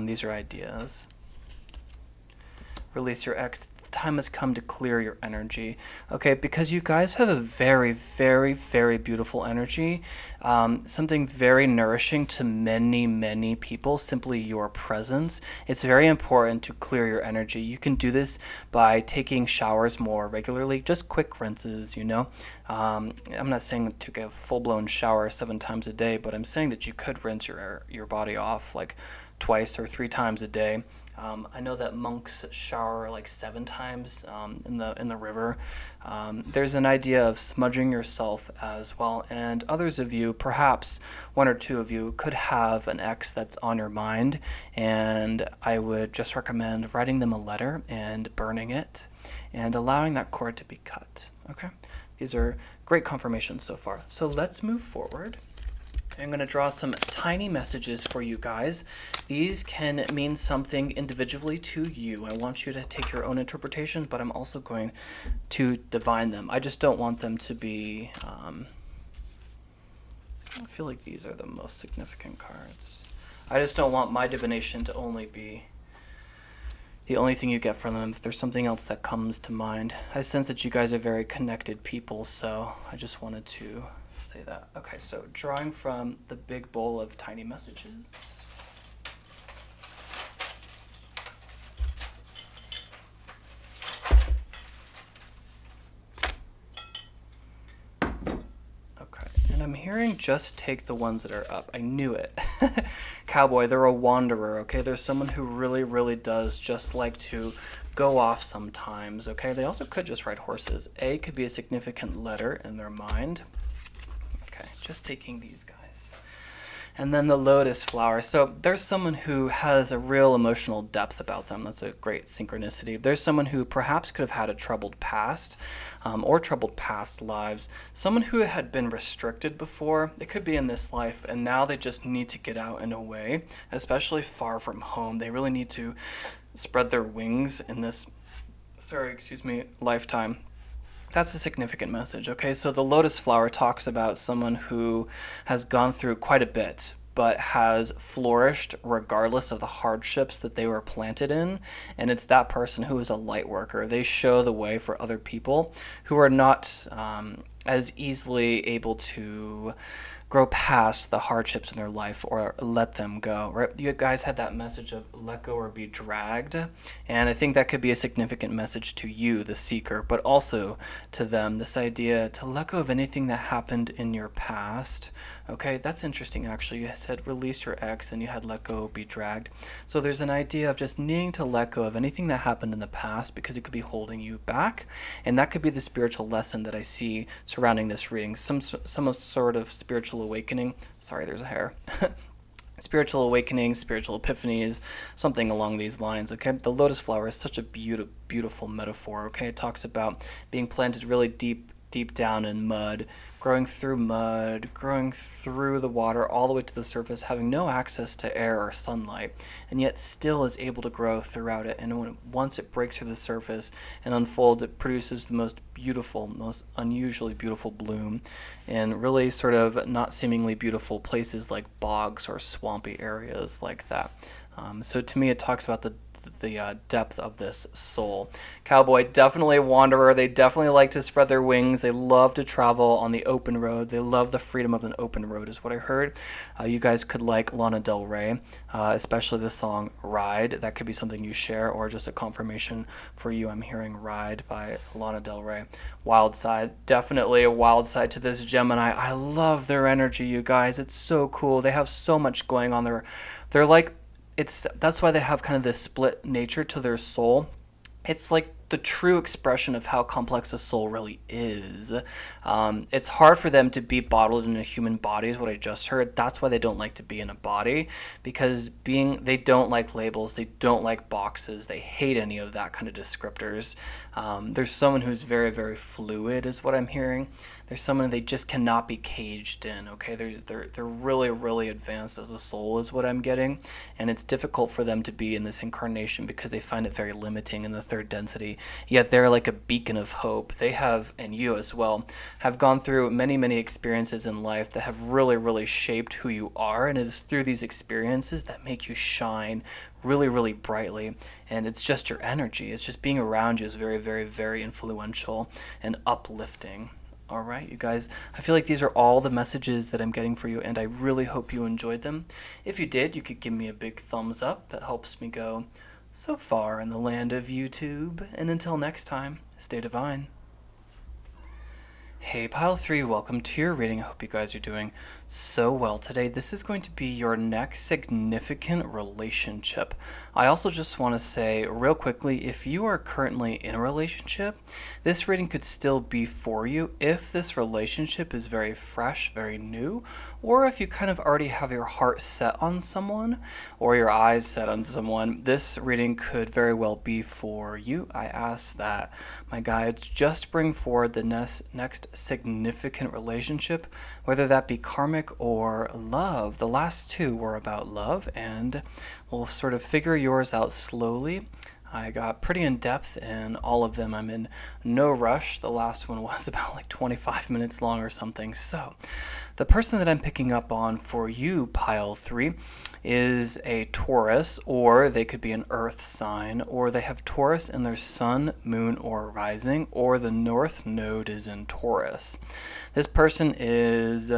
Speaker 1: These are ideas. Release your ex. The time has come to clear your energy. Okay, because you guys have a very, very, very beautiful energy. Something very nourishing to many, many people, simply your presence. It's very important to clear your energy. You can do this by taking showers more regularly, just quick rinses, I'm not saying to get a full-blown shower 7 times a day, but I'm saying that you could rinse your body off like twice or 3 times a day. I know that monks shower like 7 times in the river. There's an idea of smudging yourself as well, and others of you, perhaps 1 or 2 of you, could have an ex that's on your mind, and I would just recommend writing them a letter and burning it and allowing that cord to be cut. Okay? These are great confirmations so far. So let's move forward. I'm going to draw some tiny messages for you guys. These can mean something individually to you. I want you to take your own interpretations, but I'm also going to divine them. I just don't want them to be... I feel like these are the most significant cards. I just don't want my divination to only be the only thing you get from them. If there's something else that comes to mind. I sense that you guys are very connected people, so I just wanted to say that. Okay, so drawing from the big bowl of tiny messages. Okay, and I'm hearing just take the ones that are up. I knew it. Cowboy, they're a wanderer, okay? There's someone who really, really does just like to go off sometimes, okay? They also could just ride horses. A could be a significant letter in their mind. Okay, just taking these guys. And then the lotus flower. So there's someone who has a real emotional depth about them. That's a great synchronicity. There's someone who perhaps could have had a troubled past or troubled past lives. Someone who had been restricted before. It could be in this life, and now they just need to get out and away, especially far from home. They really need to spread their wings in this, lifetime. That's a significant message, okay? So the lotus flower talks about someone who has gone through quite a bit, but has flourished regardless of the hardships that they were planted in. And it's that person who is a light worker. They show the way for other people who are not as easily able to grow past the hardships in their life or let them go, right? You guys had that message of let go or be dragged, and I think that could be a significant message to you, the seeker, but also to them, this idea to let go of anything that happened in your past. Okay, that's interesting actually. You said release your ex and you had let go, be dragged. So there's an idea of just needing to let go of anything that happened in the past because it could be holding you back, and that could be the spiritual lesson that I see surrounding this reading. Some sort of spiritual awakening. Sorry, there's a hair. Spiritual awakening, spiritual epiphanies, something along these lines, okay? The lotus flower is such a beautiful metaphor, okay? It talks about being planted really deep down in mud, growing through the water all the way to the surface, having no access to air or sunlight, and yet still is able to grow throughout it. And once it breaks through the surface and unfolds, it produces the most beautiful, most unusually beautiful bloom in really sort of not seemingly beautiful places like bogs or swampy areas like that. So to me, it talks about the depth of this soul. Cowboy, definitely a wanderer. They definitely like to spread their wings. They love to travel on the open road. They love the freedom of an open road is what I heard. You guys could like Lana Del Rey, especially the song Ride. That could be something you share, or just a confirmation for you. I'm hearing Ride by Lana Del Rey. Wild side, definitely a wild side to this Gemini. I love their energy, you guys. It's so cool. They have so much going on. They're like, that's why they have kind of this split nature to their soul. It's like the true expression of how complex a soul really is. It's hard for them to be bottled in a human body is what I just heard. That's why they don't like to be in a body, because they don't like labels, they don't like boxes, they hate any of that kind of descriptors. There's someone who's very, very fluid is what I'm hearing. There's someone they just cannot be caged in, okay? They're really, really advanced as a soul is what I'm getting, and it's difficult for them to be in this incarnation because they find it very limiting in the third density. Yet they're like a beacon of hope. They have, and you as well, have gone through many, many experiences in life that have really, really shaped who you are, and it is through these experiences that make you shine really, really brightly. And it's just your energy. It's just being around you is very, very, very influential and uplifting. All right, you guys, I feel like these are all the messages that I'm getting for you, and I really hope you enjoyed them. If you did, you could give me a big thumbs up. That helps me go so far in the land of YouTube. And until next time, stay divine. Hey Pile 3, welcome to your reading. I hope you guys are doing so well today. This is going to be your next significant relationship. I also just want to say real quickly, if you are currently in a relationship, this reading could still be for you if this relationship is very fresh, very new, or if you kind of already have your heart set on someone or your eyes set on someone, this reading could very well be for you. I ask that my guides just bring forward the next significant relationship, whether that be karmic or love. The last two were about love, and we'll sort of figure yours out slowly. I got pretty in depth in all of them. I'm in no rush. The last one was about like 25 minutes long or something. So the person that I'm picking up on for you, Pile 3, is a Taurus, or they could be an earth sign, or they have Taurus in their sun, moon, or rising, or the north node is in Taurus. This person is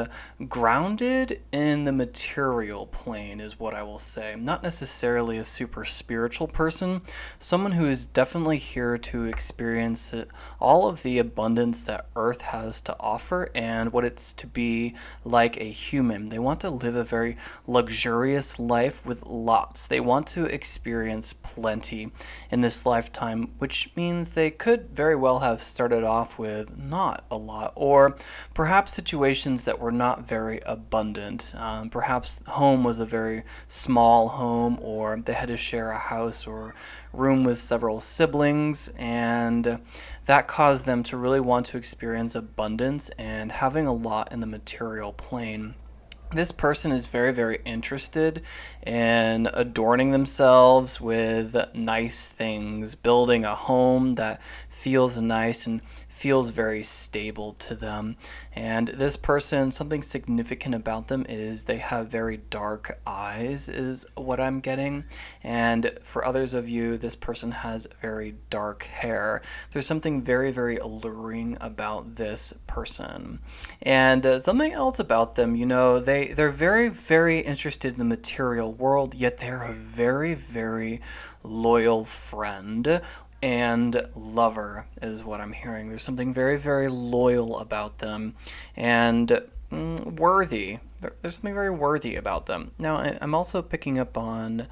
Speaker 1: grounded in the material plane is what I will say. Not necessarily a super spiritual person, someone who is definitely here to experience all of the abundance that earth has to offer and what it's to be like a human. They want to live a very luxurious experience life with lots. They want to experience plenty in this lifetime, which means they could very well have started off with not a lot, or perhaps situations that were not very abundant. Perhaps home was a very small home, or they had to share a house or room with several siblings, and that caused them to really want to experience abundance and having a lot in the material plane. This person is very, very interested in adorning themselves with nice things, building a home that feels nice and feels very stable to them. And this person, something significant about them is they have very dark eyes, is what I'm getting. And for others of you, this person has very dark hair. There's something very, very alluring about this person. And something else about them, they're very, very interested in the material world, yet they're a very, very loyal friend and lover is what I'm hearing. There's something very, very loyal about them and worthy. There's something very worthy about them. Now, I'm also picking up on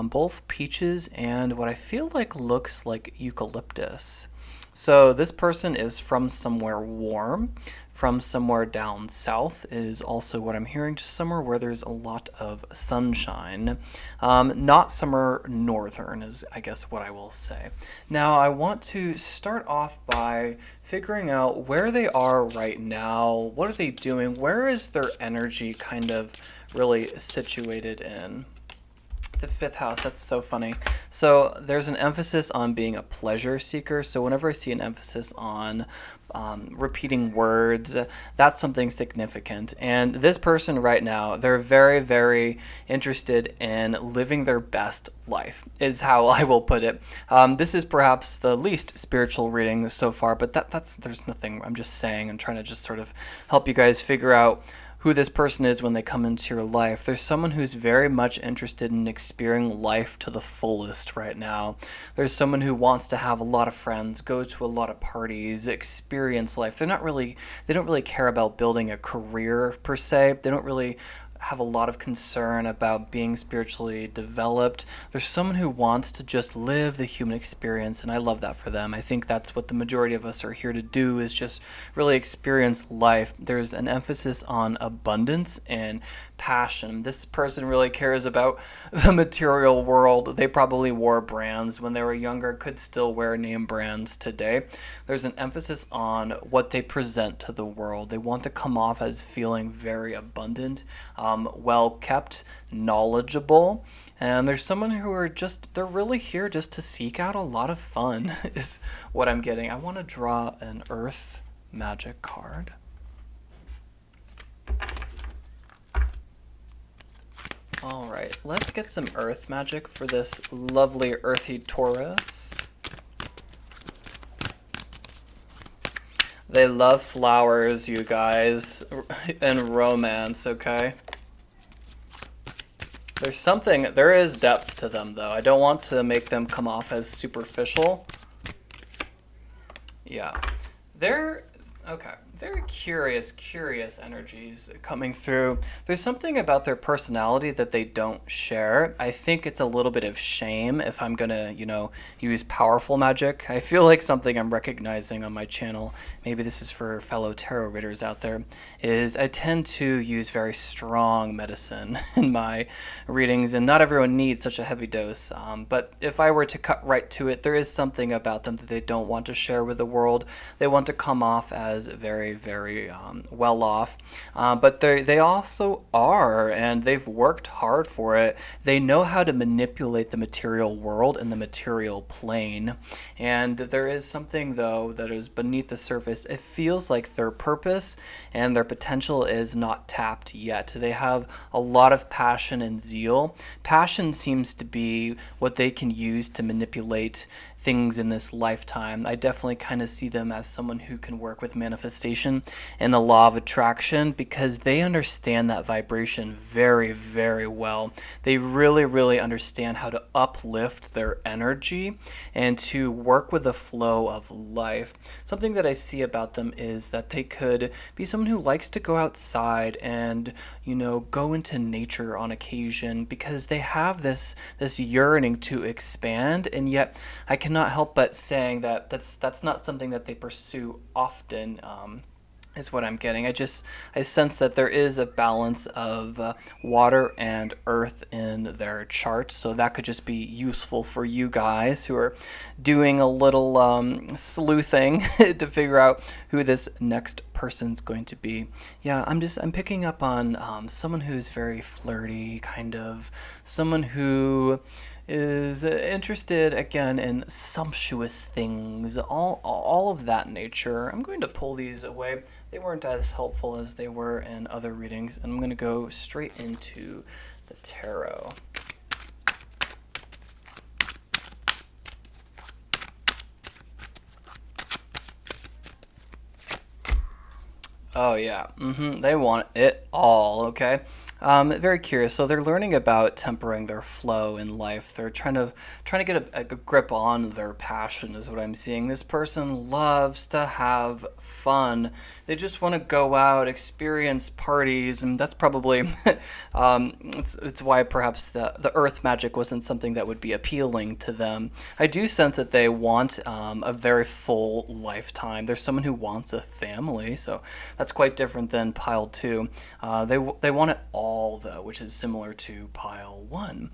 Speaker 1: both peaches and what I feel like looks like eucalyptus. So this person is from somewhere warm, from somewhere down south is also what I'm hearing, just somewhere where there's a lot of sunshine. Not somewhere northern is, I guess, what I will say. Now, I want to start off by figuring out where they are right now. What are they doing? Where is their energy kind of really situated in? The fifth house, that's so funny. So there's an emphasis on being a pleasure seeker. So whenever I see an emphasis on repeating words, that's something significant. And this person right now, they're very, very interested in living their best life, is how I will put it. This is perhaps the least spiritual reading so far, but there's nothing, I'm just saying, I'm trying to just sort of help you guys figure out who this person is when they come into your life. There's someone who's very much interested in experiencing life to the fullest right now. There's someone who wants to have a lot of friends, go to a lot of parties, experience life. They don't really care about building a career per se. They don't really have a lot of concern about being spiritually developed. There's someone who wants to just live the human experience, and I love that for them. I think that's what the majority of us are here to do, is just really experience life. There's an emphasis on abundance and passion. This person really cares about the material world. They probably wore brands when they were younger, could still wear name brands today. There's an emphasis on what they present to the world. They want to come off as feeling very abundant, well kept, knowledgeable, and there's someone who they're really here just to seek out a lot of fun is what I'm getting. I want to draw an earth magic card. All right, let's get some earth magic for this lovely earthy Taurus. They love flowers, you guys, and romance, okay? There is depth to them, though. I don't want to make them come off as superficial. Yeah. Okay. Very curious energies coming through. There's something about their personality that they don't share. I think it's a little bit of shame if I'm gonna, use powerful magic. I feel like something I'm recognizing on my channel, maybe this is for fellow tarot readers out there, is I tend to use very strong medicine in my readings, and not everyone needs such a heavy dose. But if I were to cut right to it, there is something about them that they don't want to share with the world. They want to come off as very, very well off, but they also are, and they've worked hard for it. They know how to manipulate the material world and the material plane, and there is something, though, that is beneath the surface. It feels like their purpose and their potential is not tapped yet. They have a lot of passion and zeal. Passion seems to be what they can use to manipulate things in this lifetime. I definitely kind of see them as someone who can work with manifestation and the law of attraction, because they understand that vibration very, very well. They really, really understand how to uplift their energy and to work with the flow of life. Something that I see about them is that they could be someone who likes to go outside and, go into nature on occasion because they have this yearning to expand, and yet I cannot help but saying that that's not something that they pursue often. Is what I'm getting. I sense that there is a balance of water and earth in their chart, so that could just be useful for you guys who are doing a little sleuthing to figure out who this next person's going to be. Yeah, I'm picking up on someone who's very flirty, kind of someone who is interested again in sumptuous things, all of that nature. I'm going to pull these away. They weren't as helpful as they were in other readings, and I'm going to go straight into the tarot. Oh yeah, they want it all, okay? Very curious. So they're learning about tempering their flow in life. They're trying to get a grip on their passion, is what I'm seeing. This person loves to have fun. They just want to go out, experience parties, and that's probably it's why perhaps the earth magic wasn't something that would be appealing to them. I do sense that they want a very full lifetime. There's someone who wants a family, so that's quite different than pile 2. They want it all, though, which is similar to pile 1.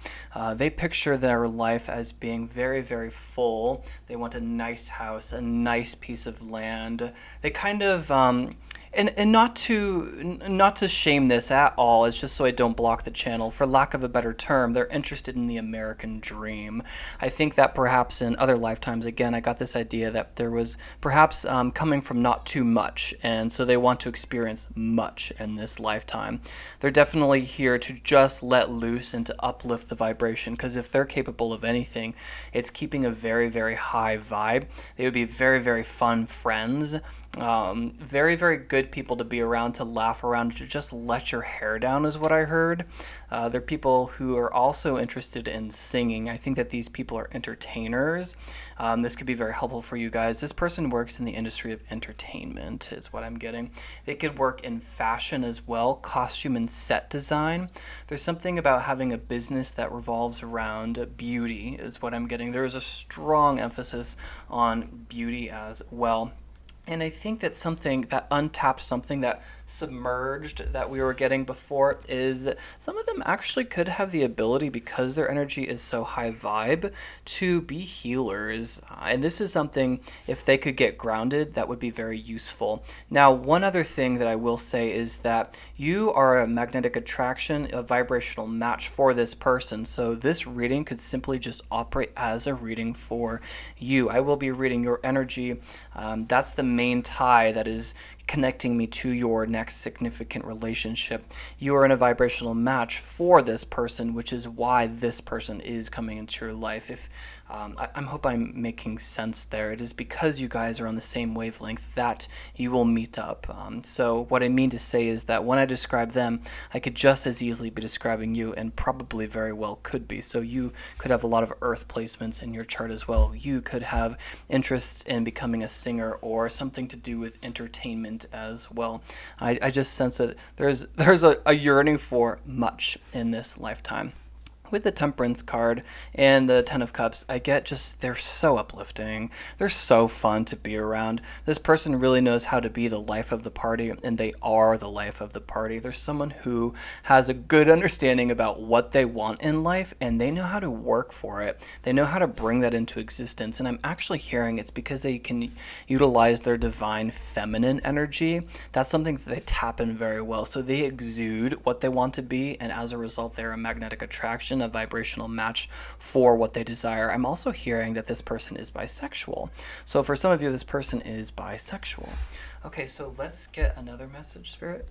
Speaker 1: They picture their life as being very, very full. They want a nice house, a nice piece of land. They kind of and not to shame this at all, it's just so I don't block the channel. For lack of a better term, they're interested in the American dream. I think that perhaps in other lifetimes, again, I got this idea that there was perhaps coming from not too much, and so they want to experience much in this lifetime. They're definitely here to just let loose and to uplift the vibration, because if they're capable of anything, it's keeping a very, very high vibe. They would be very, very fun friends. Very, very good people to be around, to laugh around, to just let your hair down is what I heard. They're people who are also interested in singing. I think that these people are entertainers. This could be very helpful for you guys. This person works in the industry of entertainment is what I'm getting. They could work in fashion as well, costume and set design. There's something about having a business that revolves around beauty is what I'm getting. There is a strong emphasis on beauty as well. And I think that something that untapped, something that submerged that we were getting before, is some of them actually could have the ability, because their energy is so high vibe, to be healers. And this is something, if they could get grounded, that would be very useful. Now, one other thing that I will say is that you are a magnetic attraction, a vibrational match for this person. So this reading could simply just operate as a reading for you. I will be reading your energy. That's the main tie that is connecting me to your next significant relationship. You are in a vibrational match for this person, which is why this person is coming into your life. If I hope I'm making sense there. It is because you guys are on the same wavelength that you will meet up. So what I mean to say is that when I describe them, I could just as easily be describing you, and probably very well could be. So you could have a lot of earth placements in your chart as well. You could have interests in becoming a singer or something to do with entertainment as well. I just sense that there's a yearning for much in this lifetime. With the Temperance card and the Ten of Cups, I get just, they're so uplifting. They're so fun to be around. This person really knows how to be the life of the party, and they are the life of the party. There's someone who has a good understanding about what they want in life, and they know how to work for it. They know how to bring that into existence, and I'm actually hearing it's because they can utilize their divine feminine energy. That's something that they tap in very well. So they exude what they want to be, and as a result, they're a magnetic attraction, a vibrational match for what they desire. I'm also hearing that this person is bisexual. So for some of you, this person is bisexual. Okay, so let's get another message, Spirit.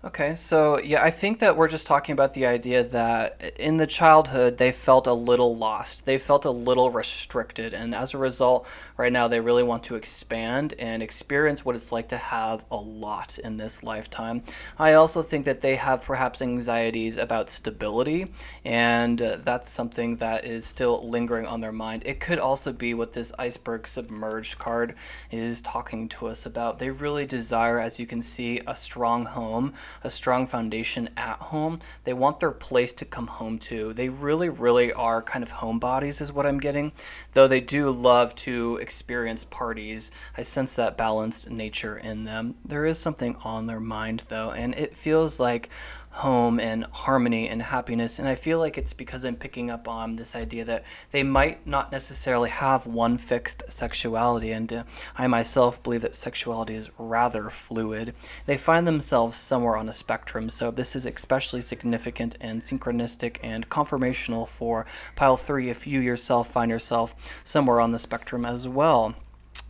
Speaker 1: Okay, so yeah, I think that we're just talking about the idea that in the childhood they felt a little lost. They felt a little restricted, and as a result, right now they really want to expand and experience what it's like to have a lot in this lifetime. I also think that they have perhaps anxieties about stability, and that's something that is still lingering on their mind. It could also be what this iceberg submerged card is talking to us about. They really desire, as you can see, a strong home, a strong foundation at home. They want their place to come home to. They really, really are kind of homebodies, is what I'm getting. Though they do love to experience parties, I sense that balanced nature in them. There is something on their mind, though, and it feels like home and harmony and happiness. And I feel like it's because I'm picking up on this idea that they might not necessarily have one fixed sexuality. And I myself believe that sexuality is rather fluid. They find themselves somewhere on a spectrum. So this is especially significant and synchronistic and confirmational for pile 3 if you yourself find yourself somewhere on the spectrum as well.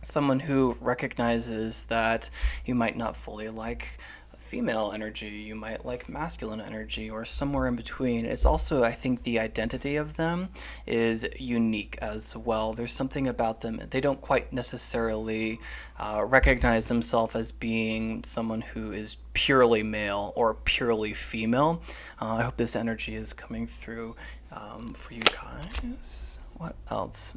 Speaker 1: Someone who recognizes that you might not fully like female energy, you might like masculine energy, or somewhere in between. It's also, I think, the identity of them is unique as well. There's something about them. They don't quite necessarily recognize themselves as being someone who is purely male or purely female. I hope this energy is coming through for you guys. What else?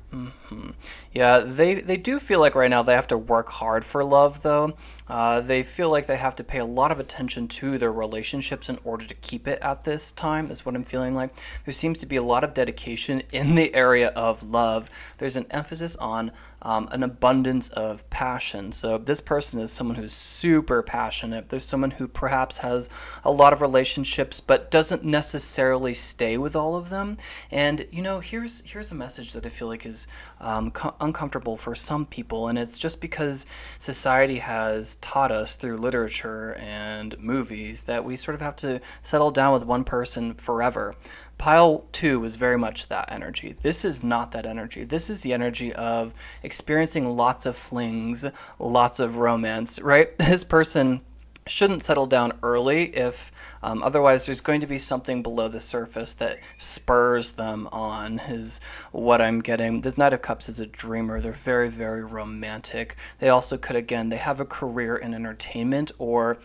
Speaker 1: Yeah, they do feel like right now they have to work hard for love, though. They feel like they have to pay a lot of attention to their relationships in order to keep it at this time, is what I'm feeling like. There seems to be a lot of dedication in the area of love. There's an emphasis on an abundance of passion. So this person is someone who's super passionate. There's someone who perhaps has a lot of relationships but doesn't necessarily stay with all of them. And, here's a message that I feel like is uncomfortable for some people, and it's just because society has taught us through literature and movies that we sort of have to settle down with one person forever. Pile 2 is very much that energy. This is not that energy. This is the energy of experiencing lots of flings, lots of romance, right? This person shouldn't settle down early if otherwise there's going to be something below the surface that spurs them on, is what I'm getting. This Knight of Cups is a dreamer. They're very, very romantic. They also could, again, they have a career in entertainment, or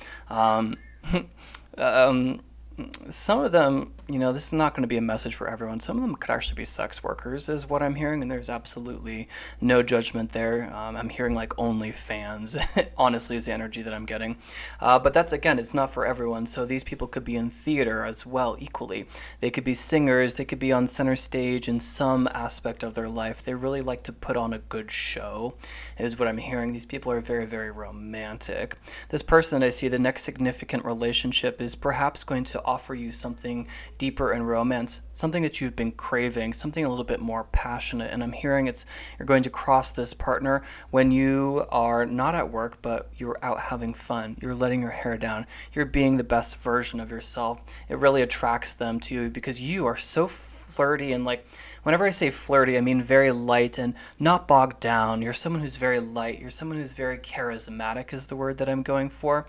Speaker 1: some of them, this is not going to be a message for everyone. Some of them could actually be sex workers, is what I'm hearing, and there's absolutely no judgment there. I'm hearing like OnlyFans, honestly, is the energy that I'm getting. But that's, again, it's not for everyone. So these people could be in theater as well, equally. They could be singers. They could be on center stage in some aspect of their life. They really like to put on a good show, is what I'm hearing. These people are very, very romantic. This person that I see, the next significant relationship, is perhaps going to offer you something deeper in romance, something that you've been craving, something a little bit more passionate. And I'm hearing you're going to cross this partner when you are not at work, but you're out having fun. You're letting your hair down. You're being the best version of yourself. It really attracts them to you because you are so flirty, and like, whenever I say flirty, I mean very light and not bogged down. You're someone who's very light. You're someone who's very charismatic, is the word that I'm going for.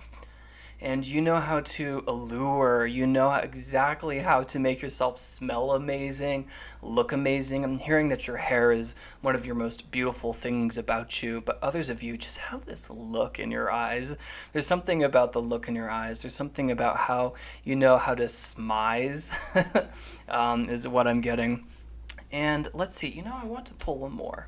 Speaker 1: And you know how to allure, you know exactly how to make yourself smell amazing, look amazing. I'm hearing that your hair is one of your most beautiful things about you, but others of you just have this look in your eyes. There's something about the look in your eyes. There's something about how you know how to smize, is what I'm getting. And let's see, I want to pull one more.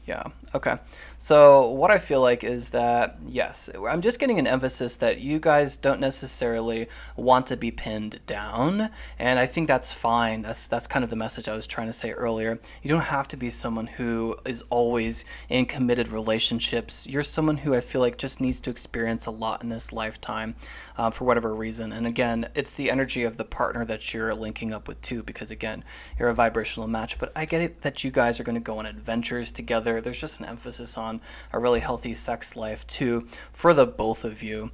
Speaker 1: Yeah, okay. So what I feel like is that, yes, I'm just getting an emphasis that you guys don't necessarily want to be pinned down, and I think that's fine. That's kind of the message I was trying to say earlier. You don't have to be someone who is always in committed relationships. You're someone who I feel like just needs to experience a lot in this lifetime for whatever reason. And again, it's the energy of the partner that you're linking up with too, because again, you're a vibrational match. But I get it that you guys are going to go on adventures together. together. There's just an emphasis on a really healthy sex life too for the both of you.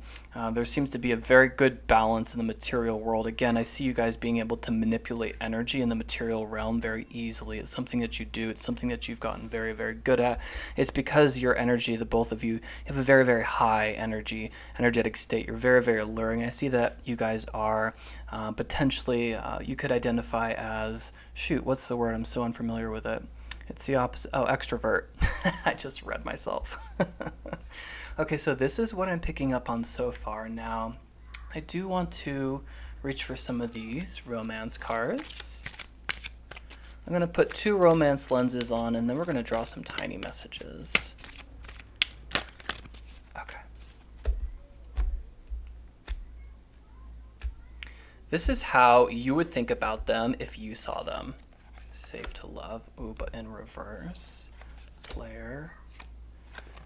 Speaker 1: There seems to be a very good balance in the material world. Again, I see you guys being able to manipulate energy in the material realm very easily. It's something that you do. It's something that you've gotten very, very good at. It's because your energy, the both of you, have a very, very high energetic state. You're very, very alluring. I see that you guys are potentially, you could identify as, shoot, what's the word? I'm so unfamiliar with it. It's the opposite. Oh, extrovert. I just read myself. Okay, so this is what I'm picking up on so far. Now, I do want to reach for some of these romance cards. I'm going to put 2 romance lenses on, and then we're going to draw some tiny messages. Okay. This is how you would think about them if you saw them. Safe to love. Ooh, but in reverse. Player.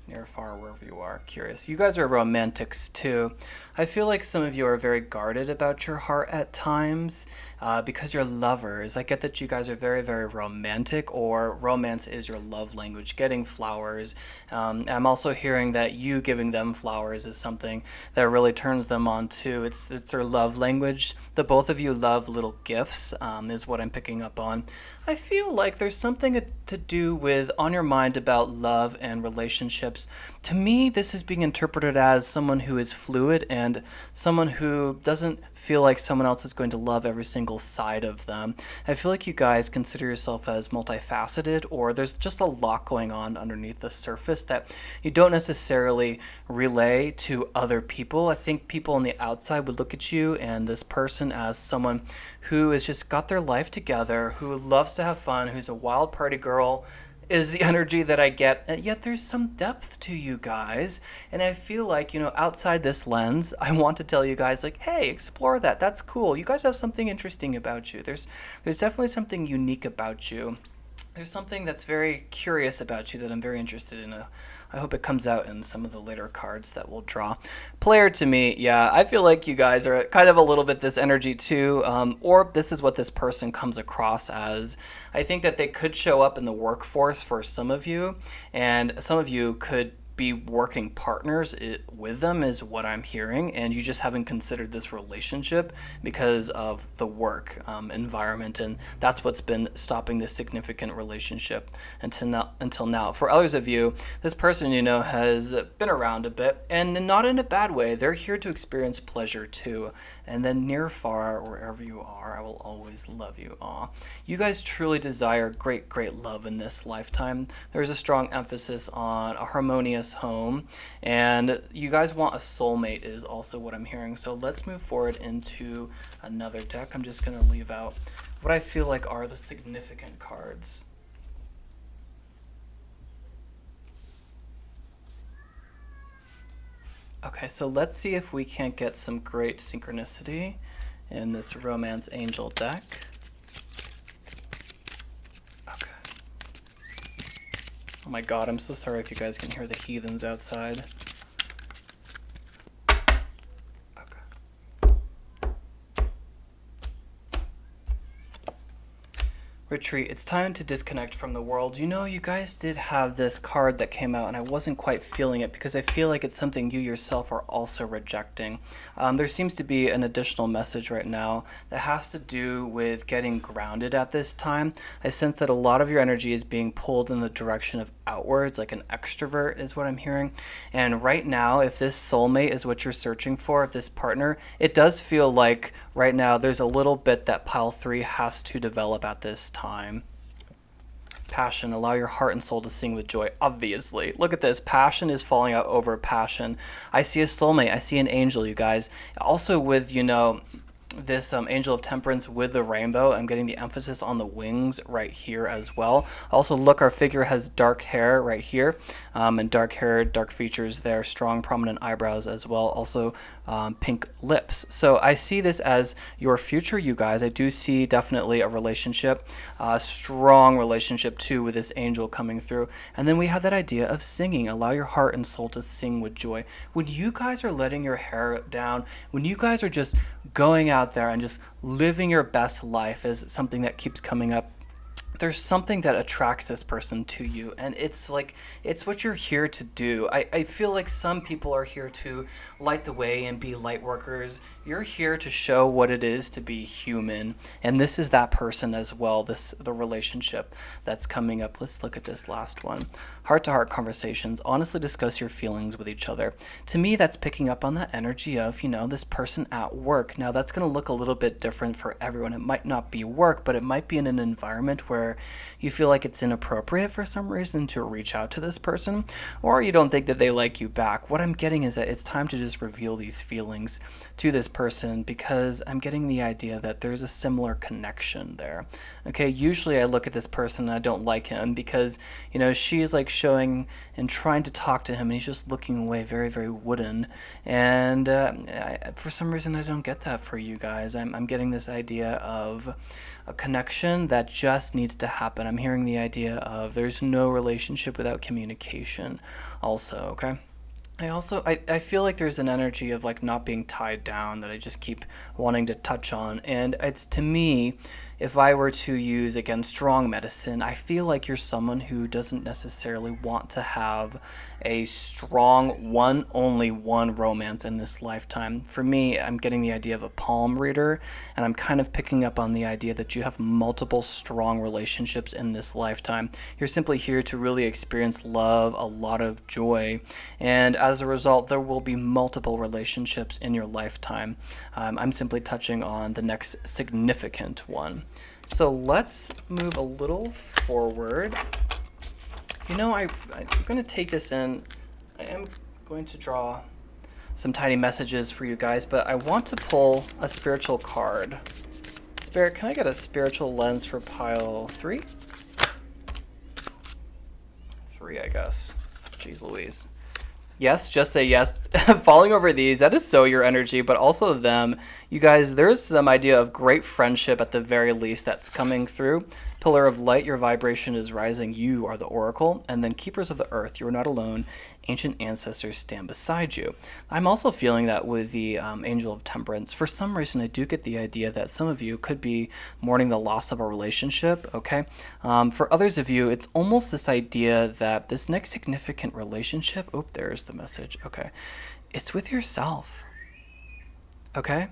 Speaker 1: Near, far, wherever you are. Curious. You guys are romantics too. I feel like some of you are very guarded about your heart at times because you're lovers. I get that you guys are very, very romantic, or romance is your love language, getting flowers. I'm also hearing that you giving them flowers is something that really turns them on too. It's their love language. The both of you love little gifts is what I'm picking up on. I feel like there's something to do with on your mind about love and relationships. To me, this is being interpreted as someone who is fluid and someone who doesn't feel like someone else is going to love every single side of them. I feel like you guys consider yourself as multifaceted, or there's just a lot going on underneath the surface that you don't necessarily relay to other people. I think people on the outside would look at you and this person as someone who has just got their life together, who loves to have fun, who's a wild party girl, is the energy that I get. And yet there's some depth to you guys. And I feel like, outside this lens, I want to tell you guys, like, hey, explore that. That's cool. You guys have something interesting about you. There's definitely something unique about you. There's something that's very curious about you that I'm very interested in. I hope it comes out in some of the later cards that we'll draw. Player, to me, yeah, I feel like you guys are kind of a little bit this energy too, or this is what this person comes across as. I think that they could show up in the workforce for some of you, and some of you could be working partners with them is what I'm hearing, and you just haven't considered this relationship because of the work environment, and that's what's been stopping this significant relationship until now. For others of you, this person has been around a bit, and not in a bad way. They're here to experience pleasure too, and then near, far, wherever you are, I will always love you. Aw. You guys truly desire great, great love in this lifetime. There's a strong emphasis on a harmonious home, and you guys want a soulmate is also what I'm hearing. So let's move forward into another deck. I'm just going to leave out what I feel like are the significant cards. Okay, so let's see if we can't get some great synchronicity in this Romance Angel deck. Oh my god, I'm so sorry if you guys can hear the heathens outside. Okay. Retreat. It's time to disconnect from the world. You guys did have this card that came out, and I wasn't quite feeling it because I feel like it's something you yourself are also rejecting. There seems to be an additional message right now that has to do with getting grounded at this time. I sense that a lot of your energy is being pulled in the direction of outwards, like an extrovert is what I'm hearing. And right now, if this soulmate is what you're searching for, if this partner, it does feel like right now there's a little bit that pile 3 has to develop at this time. Passion. Allow your heart and soul to sing with joy. Obviously. Look at this. Passion is falling out over passion. I see a soulmate. I see an angel, you guys. Also with, this Angel of Temperance with the rainbow. I'm getting the emphasis on the wings right here as well. Also, look, our figure has dark hair right here, and dark hair, dark features there, strong, prominent eyebrows as well. Also, pink lips. So I see this as your future, you guys. I do see definitely a relationship, a strong relationship too with this angel coming through. And then we have that idea of singing. Allow your heart and soul to sing with joy. When you guys are letting your hair down, when you guys are just going out there and just living your best life is something that keeps coming up. there's something that attracts this person to you, and it's like it's what you're here to do. I feel like some people are here to light the way and be light workers. You're here to show what it is to be human, and this is that person as well. The relationship that's coming up. Let's look at this last one. Heart to heart conversations, honestly discuss your feelings with each other. To me, that's picking up on that energy of, this person at work. Now that's going to look a little bit different for everyone. It might not be work, but it might be in an environment where you feel like it's inappropriate for some reason to reach out to this person, or you don't think that they like you back. What I'm getting is that it's time to just reveal these feelings to this person, because I'm getting the idea that there's a similar connection there. Okay, usually I look at this person and I don't like him because, she's like showing and trying to talk to him and he's just looking away, very, very wooden. And for some reason, I don't get that for you guys. I'm getting this idea of a connection that just needs to happen. I'm hearing the idea of there's no relationship without communication also, okay? I feel like there's an energy of like not being tied down that I just keep wanting to touch on. And it's, to me, if I were to use, again, strong medicine, I feel like you're someone who doesn't necessarily want to have a strong only one romance in this lifetime. For me, I'm getting the idea of a palm reader, and I'm kind of picking up on the idea that you have multiple strong relationships in this lifetime. You're simply here to really experience love, a lot of joy, and as a result, there will be multiple relationships in your lifetime. I'm simply touching on the next significant one. So let's move a little forward. I'm going to take this in. I am going to draw some tiny messages for you guys, but I want to pull a spiritual card. Spirit, can I get a spiritual lens for pile 3? 3, I guess. Jeez Louise. Yes, just say yes. Falling over these, that is so your energy, but also them. You guys, there's some idea of great friendship at the very least that's coming through. Pillar of light, your vibration is rising. You are the oracle. And then keepers of the earth, you are not alone. Ancient ancestors stand beside you. I'm also feeling that with the angel of temperance. For some reason, I do get the idea that some of you could be mourning the loss of a relationship, okay? For others of you, it's almost this idea that this next significant relationship, there's the message, okay, it's with yourself, okay?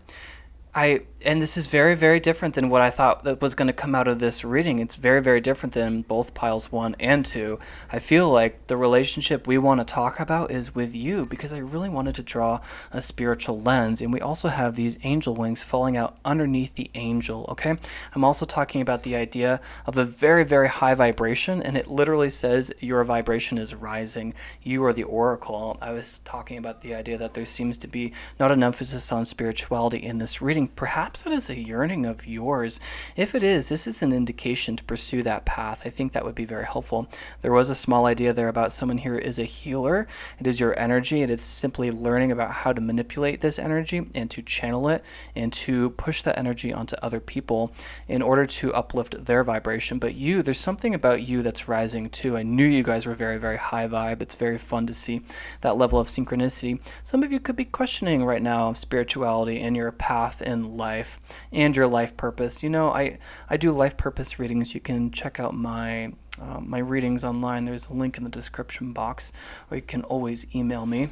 Speaker 1: And this is very, very different than what I thought that was going to come out of this reading. It's very, very different than both piles 1 and 2. I feel like the relationship we want to talk about is with you, because I really wanted to draw a spiritual lens. And we also have these angel wings falling out underneath the angel, okay? I'm also talking about the idea of a very, very high vibration, and it literally says your vibration is rising. You are the oracle. I was talking about the idea that there seems to be not an emphasis on spirituality in this reading. Perhaps that is a yearning of yours. If it is, this is an indication to pursue that path. I think that would be very helpful. There was a small idea there about someone here is a healer. It is your energy. It is simply learning about how to manipulate this energy and to channel it and to push that energy onto other people in order to uplift their vibration. But you, there's something about you that's rising too. I knew you guys were very, very high vibe. It's very fun to see that level of synchronicity. Some of you could be questioning right now spirituality and your path in life and your life purpose. I do life purpose readings. You can check out my readings online. There's a link in the description box, or you can always email me.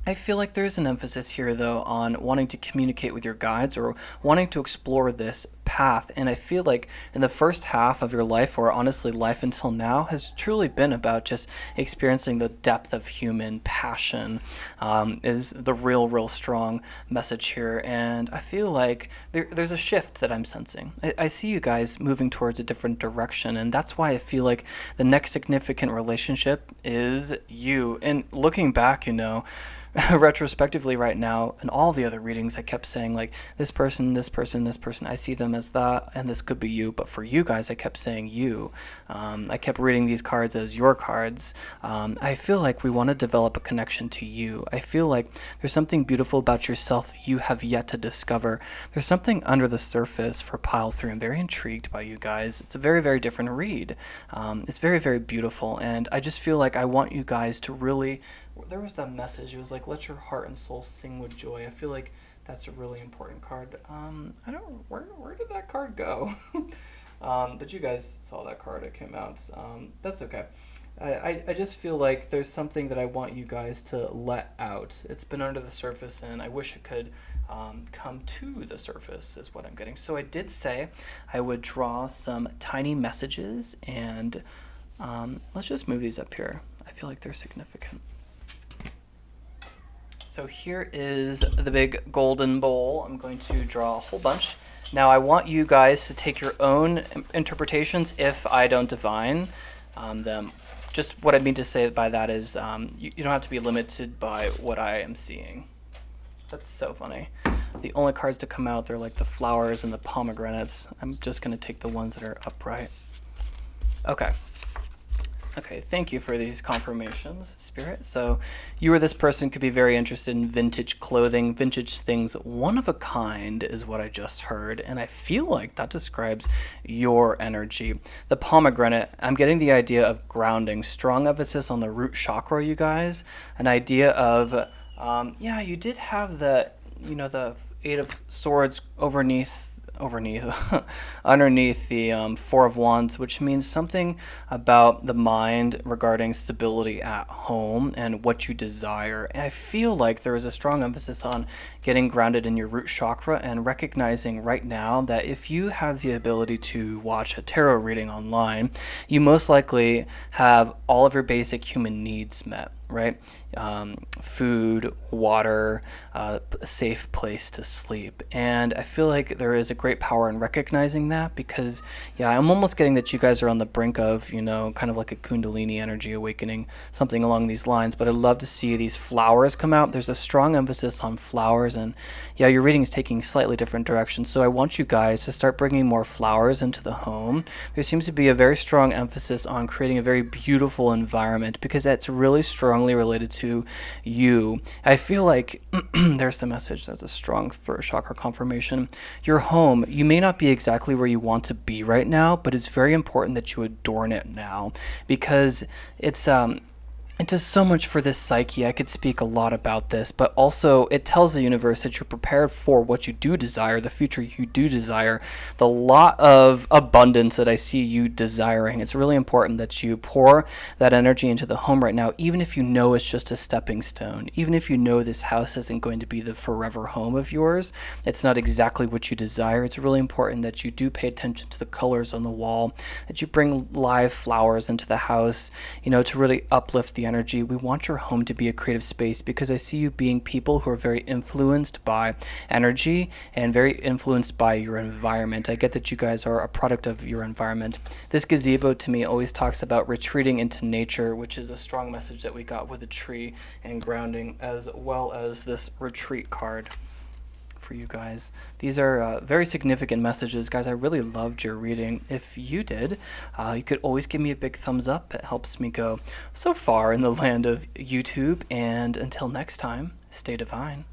Speaker 1: I feel like there's an emphasis here, though, on wanting to communicate with your guides or wanting to explore this path. And I feel like in the first half of your life, or honestly life until now, has truly been about just experiencing the depth of human passion, is the real strong message here. And I feel like there's a shift that I'm sensing. I see you guys moving towards a different direction, and that's why I feel like the next significant relationship is you. And looking back, retrospectively right now, in all the other readings, I kept saying like this person, I see them as that, and this could be you. But for you guys, I kept saying you. I kept reading these cards as your cards. I feel like we want to develop a connection to you. I feel like there's something beautiful about yourself you have yet to discover. There's something under the surface for pile 3. I'm very intrigued by you guys. It's a very, very different read. It's very, very beautiful, and I just feel like I want you guys to really, there was that message. It was like, let your heart and soul sing with joy. I feel like that's a really important card. Where did that card go? But you guys saw that card. It came out. That's okay. I just feel like there's something that I want you guys to let out. It's been under the surface, and I wish it could come to the surface, is what I'm getting. So I did say I would draw some tiny messages, and let's just move these up here. I feel like they're significant. So here is the big golden bowl. I'm going to draw a whole bunch. Now I want you guys to take your own interpretations if I don't divine them. Just what I mean to say by that is you don't have to be limited by what I am seeing. That's so funny. The only cards to come out, they're like the flowers and the pomegranates. I'm just going to take the ones that are upright. Okay. Okay, thank you for these confirmations, Spirit. So you or this person could be very interested in vintage clothing, vintage things. One of a kind is what I just heard, and I feel like that describes your energy. The pomegranate, I'm getting the idea of grounding, strong emphasis on the root chakra, you guys. An idea of, yeah, you did have the, the Eight of Swords underneath the Four of Wands, which means something about the mind regarding stability at home and what you desire. And I feel like there is a strong emphasis on getting grounded in your root chakra and recognizing right now that if you have the ability to watch a tarot reading online, you most likely have all of your basic human needs met, right? Food, water, a safe place to sleep. And I feel like there is a great power in recognizing that because, yeah, I'm almost getting that you guys are on the brink of, kind of like a Kundalini energy awakening, something along these lines. But I'd love to see these flowers come out. There's a strong emphasis on flowers. And, yeah, your reading is taking slightly different directions. So I want you guys to start bringing more flowers into the home. There seems to be a very strong emphasis on creating a very beautiful environment because that's really strongly related to you. I feel like there's the message. There's a strong first chakra confirmation. Your home, you may not be exactly where you want to be right now, but it's very important that you adorn it now because it does so much for this psyche. I could speak a lot about this, but also it tells the universe that you're prepared for what you do desire, the future you do desire, the lot of abundance that I see you desiring. It's really important that you pour that energy into the home right now, even if you know it's just a stepping stone, even if you know this house isn't going to be the forever home of yours, it's not exactly what you desire. It's really important that you do pay attention to the colors on the wall, that you bring live flowers into the house, to really uplift the energy. We want your home to be a creative space because I see you being people who are very influenced by energy and very influenced by your environment. I get that you guys are a product of your environment. This gazebo to me always talks about retreating into nature, which is a strong message that we got with a tree and grounding, as well as this retreat card for you guys. These are very significant messages. Guys, I really loved your reading. If you did, you could always give me a big thumbs up. It helps me go so far in the land of YouTube. And until next time, stay divine.